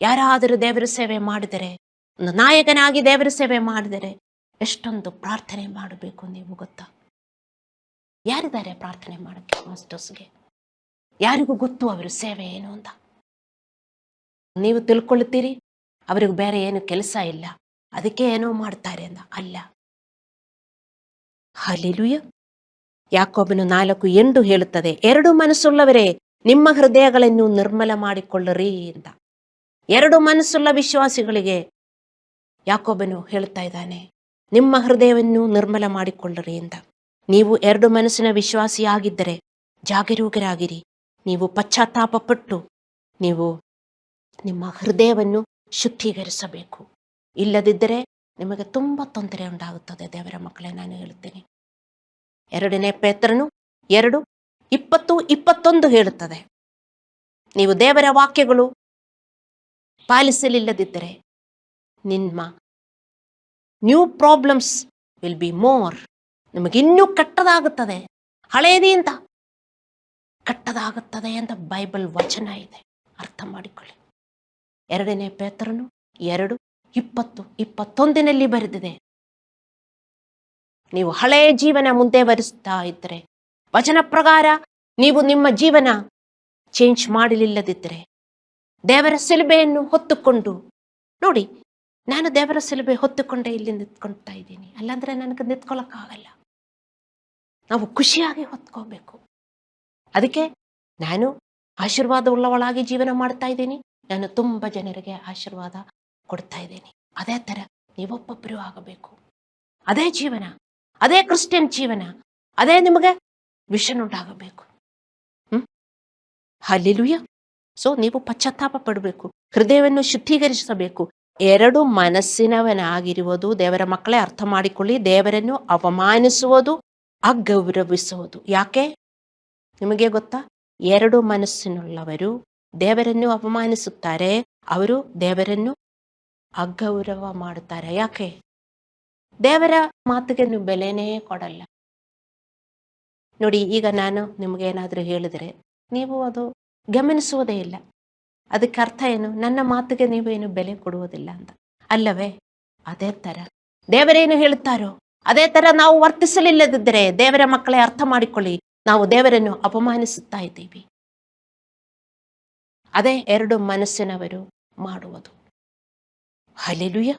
ಯಾರಾದರೂ ದೇವರ ಸೇವೆ ಮಾಡಿದರೆ, ಒಂದು ನಾಯಕನಾಗಿ ದೇವರ ಸೇವೆ ಮಾಡಿದರೆ ಎಷ್ಟೊಂದು ಪ್ರಾರ್ಥನೆ ಮಾಡಬೇಕು ನೀವು ಗೊತ್ತಾ? ಯಾರಿದ್ದಾರೆ ಪ್ರಾರ್ಥನೆ ಮಾಡಕ್ಕೆ ಮಾಸ್ಟರ್ಸ್ಗೆ? ಯಾರಿಗೂ ಗೊತ್ತು ಅವರ ಸೇವೆ ಏನು ಅಂತ. ನೀವು ತಿಳ್ಕೊಳ್ತೀರಿ ಅವ್ರಿಗೆ ಬೇರೆ ಏನು ಕೆಲಸ ಇಲ್ಲ, ಅದಕ್ಕೆ ಏನೋ ಮಾಡ್ತಾರೆ ಅಂತ. ಅಲ್ಲ. ಹಲ್ಲೆಲೂಯಾ. ಯಾಕೋಬನು 4:8 ಹೇಳುತ್ತದೆ, ಎರಡು ಮನಸ್ಸುಳ್ಳವರೇ ನಿಮ್ಮ ಹೃದಯಗಳನ್ನು ನಿರ್ಮಲ ಮಾಡಿಕೊಳ್ಳರಿ ಅಂತ. ಎರಡು ಮನಸ್ಸುಳ್ಳ ವಿಶ್ವಾಸಿಗಳಿಗೆ ಯಾಕೋಬನು ಹೇಳ್ತಾ ಇದ್ದಾನೆ, ನಿಮ್ಮ ಹೃದಯವನ್ನು ನಿರ್ಮಲ ಮಾಡಿಕೊಳ್ಳರಿ ಅಂತ. ನೀವು ಎರಡು ಮನಸ್ಸಿನ ವಿಶ್ವಾಸಿಯಾಗಿದ್ದರೆ ಜಾಗರೂಕರಾಗಿರಿ. ನೀವು ಪಶ್ಚಾತ್ತಾಪ ಪಟ್ಟು ನೀವು ನಿಮ್ಮ ಹೃದಯವನ್ನು ಶುದ್ಧೀಕರಿಸಬೇಕು. ಇಲ್ಲದಿದ್ದರೆ ನಿಮಗೆ ತುಂಬ ತೊಂದರೆ ಉಂಟಾಗುತ್ತದೆ. ದೇವರ ಮಕ್ಕಳೇ, ನಾನು ಹೇಳ್ತೀನಿ. 2 ಪೇತ್ರನು 2:20-21 ಹೇಳುತ್ತದೆ, ನೀವು ದೇವರ ವಾಕ್ಯಗಳು ಪಾಲಿಸಲಿಲ್ಲದಿದ್ದರೆ ನಿಮ್ಮ new problems will be more. ನಿಮಗಿನ್ನೂ ಕೆಟ್ಟದಾಗುತ್ತದೆ. ಹಳೇದಿಂದ ಕೆಟ್ಟದಾಗುತ್ತದೆ ಅಂತ ಬೈಬಲ್ ವಚನ ಇದೆ. ಅರ್ಥ ಮಾಡಿಕೊಳ್ಳಿ. 2 ಪೇತ್ರನು 2:20-21 ಬರೆದಿದೆ. ನೀವು ಹಳೆಯ ಜೀವನ ಮುಂದೆ ಬರೆಸ್ತಾ ಇದ್ದರೆ, ವಚನ ಪ್ರಕಾರ ನೀವು ನಿಮ್ಮ ಜೀವನ ಚೇಂಜ್ ಮಾಡಲಿಲ್ಲದಿದ್ದರೆ, ದೇವರ ಶಿಲುಬೆಯನ್ನು ಹೊತ್ತುಕೊಂಡು ನೋಡಿ, ನಾನು ದೇವರ ಶಿಲುಬೆ ಹೊತ್ತುಕೊಂಡೇ ಇಲ್ಲಿ ನಿಂತ್ಕೊಳ್ತಾ ಇದ್ದೀನಿ. ಅಲ್ಲಾಂದ್ರೆ ನನಗೆ ನಿಂತ್ಕೊಳ್ಳೋಕ್ಕಾಗಲ್ಲ. ನಾವು ಖುಷಿಯಾಗಿ ಹೊತ್ಕೋಬೇಕು. ಅದಕ್ಕೆ ನಾನು ಆಶೀರ್ವಾದ ಉಳ್ಳವಳಾಗಿ ಜೀವನ ಮಾಡ್ತಾ ಇದ್ದೀನಿ. ನಾನು ತುಂಬ ಜನರಿಗೆ ಆಶೀರ್ವಾದ ಕೊಡ್ತಾ ಇದ್ದೀನಿ. ಅದೇ ಥರ ನೀವೊಬ್ಬೊಬ್ಬರು ಆಗಬೇಕು. ಅದೇ ಜೀವನ, ಅದೇ ಕ್ರಿಶ್ಚಿಯನ್ ಜೀವನ, ಅದೇ ನಿಮಗೆ ವಿಷನ್ ಉಂಟಾಗಬೇಕು. ಹಲ್ಲೆಲೂಯಾ. ಸೊ ನೀವು ಪಶ್ಚಾತ್ತಾಪ ಪಡಬೇಕು, ಹೃದಯವನ್ನು ಶುದ್ಧೀಕರಿಸಬೇಕು. ಎರಡು ಮನಸ್ಸಿನವನಾಗಿರುವುದು, ದೇವರ ಮಕ್ಕಳೇ ಅರ್ಥ ಮಾಡಿಕೊಳ್ಳಿ, ದೇವರನ್ನು ಅವಮಾನಿಸುವುದು, ಅಗೌರವಿಸುವುದು. ಯಾಕೆ ನಿಮಗೆ ಗೊತ್ತಾ? ಎರಡು ಮನಸ್ಸಿನುಳ್ಳವರು ದೇವರನ್ನು ಅವಮಾನಿಸುತ್ತಾರೆ, ಅವರು ದೇವರನ್ನು ಅಗೌರವ ಮಾಡುತ್ತಾರೆ. ಯಾಕೆ? ದೇವರ ಮಾತಿಗೆ ನೀವು ಬೆಲೆನೇ ಕೊಡಲ್ಲ. ನೋಡಿ, ಈಗ ನಾನು ನಿಮಗೇನಾದರೂ ಹೇಳಿದರೆ ನೀವು ಅದು ಗಮನಿಸುವುದೇ ಇಲ್ಲ. ಅದಕ್ಕೆ ಅರ್ಥ ಏನು? ನನ್ನ ಮಾತಿಗೆ ನೀವೇನು ಬೆಲೆ ಕೊಡುವುದಿಲ್ಲ ಅಂತ ಅಲ್ಲವೇ? ಅದೇ ಥರ ದೇವರೇನು ಹೇಳುತ್ತಾರೋ ಅದೇ ತರ ನಾವು ವರ್ತಿಸಲಿಲ್ಲದಿದ್ದರೆ ದೇವರ ಮಕ್ಕಳೇ ಅರ್ಥ ಮಾಡಿಕೊಳ್ಳಿ, ನಾವು ದೇವರನ್ನು ಅಪಮಾನಿಸುತ್ತಾ ಇದ್ದೀವಿ. ಅದೇ ಎರಡು ಮನಸ್ಸಿನವರು ಮಾಡುವುದು. ಹಲ್ಲೆಲೂಯಾ.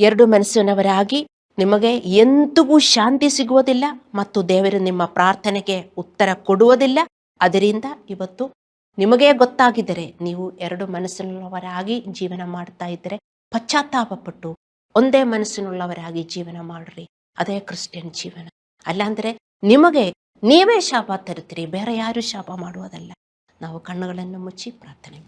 ಎರಡು ಮನಸ್ಸಿನವರಾಗಿ ನಿಮಗೆ ಎಂದಿಗೂ ಶಾಂತಿ ಸಿಗುವುದಿಲ್ಲ ಮತ್ತು ದೇವರು ನಿಮ್ಮ ಪ್ರಾರ್ಥನೆಗೆ ಉತ್ತರ ಕೊಡುವುದಿಲ್ಲ. ಅದರಿಂದ ಇವತ್ತು ನಿಮಗೇ ಗೊತ್ತಾಗಿದ್ದರೆ ನೀವು ಎರಡು ಮನಸ್ಸಿನವರಾಗಿ ಜೀವನ ಮಾಡ್ತಾ ಇದ್ದರೆ ಪಶ್ಚಾತ್ತಾಪಪಟ್ಟು ಒಂದೇ ಮನಸ್ಸಿನುಳ್ಳವರಾಗಿ ಜೀವನ ಮಾಡ್ರಿ. ಅದೇ ಕ್ರಿಶ್ಚಿಯನ್ ಜೀವನ. ಅಲ್ಲಾಂದ್ರೆ ನಿಮಗೆ ನೀವೇ ಶಾಪ ತರುತ್ತೀರಿ, ಬೇರೆ ಯಾರು ಶಾಪ ಮಾಡುವುದಲ್ಲ. ನಾವು ಕಣ್ಣುಗಳನ್ನು ಮುಚ್ಚಿ ಪ್ರಾರ್ಥನೆ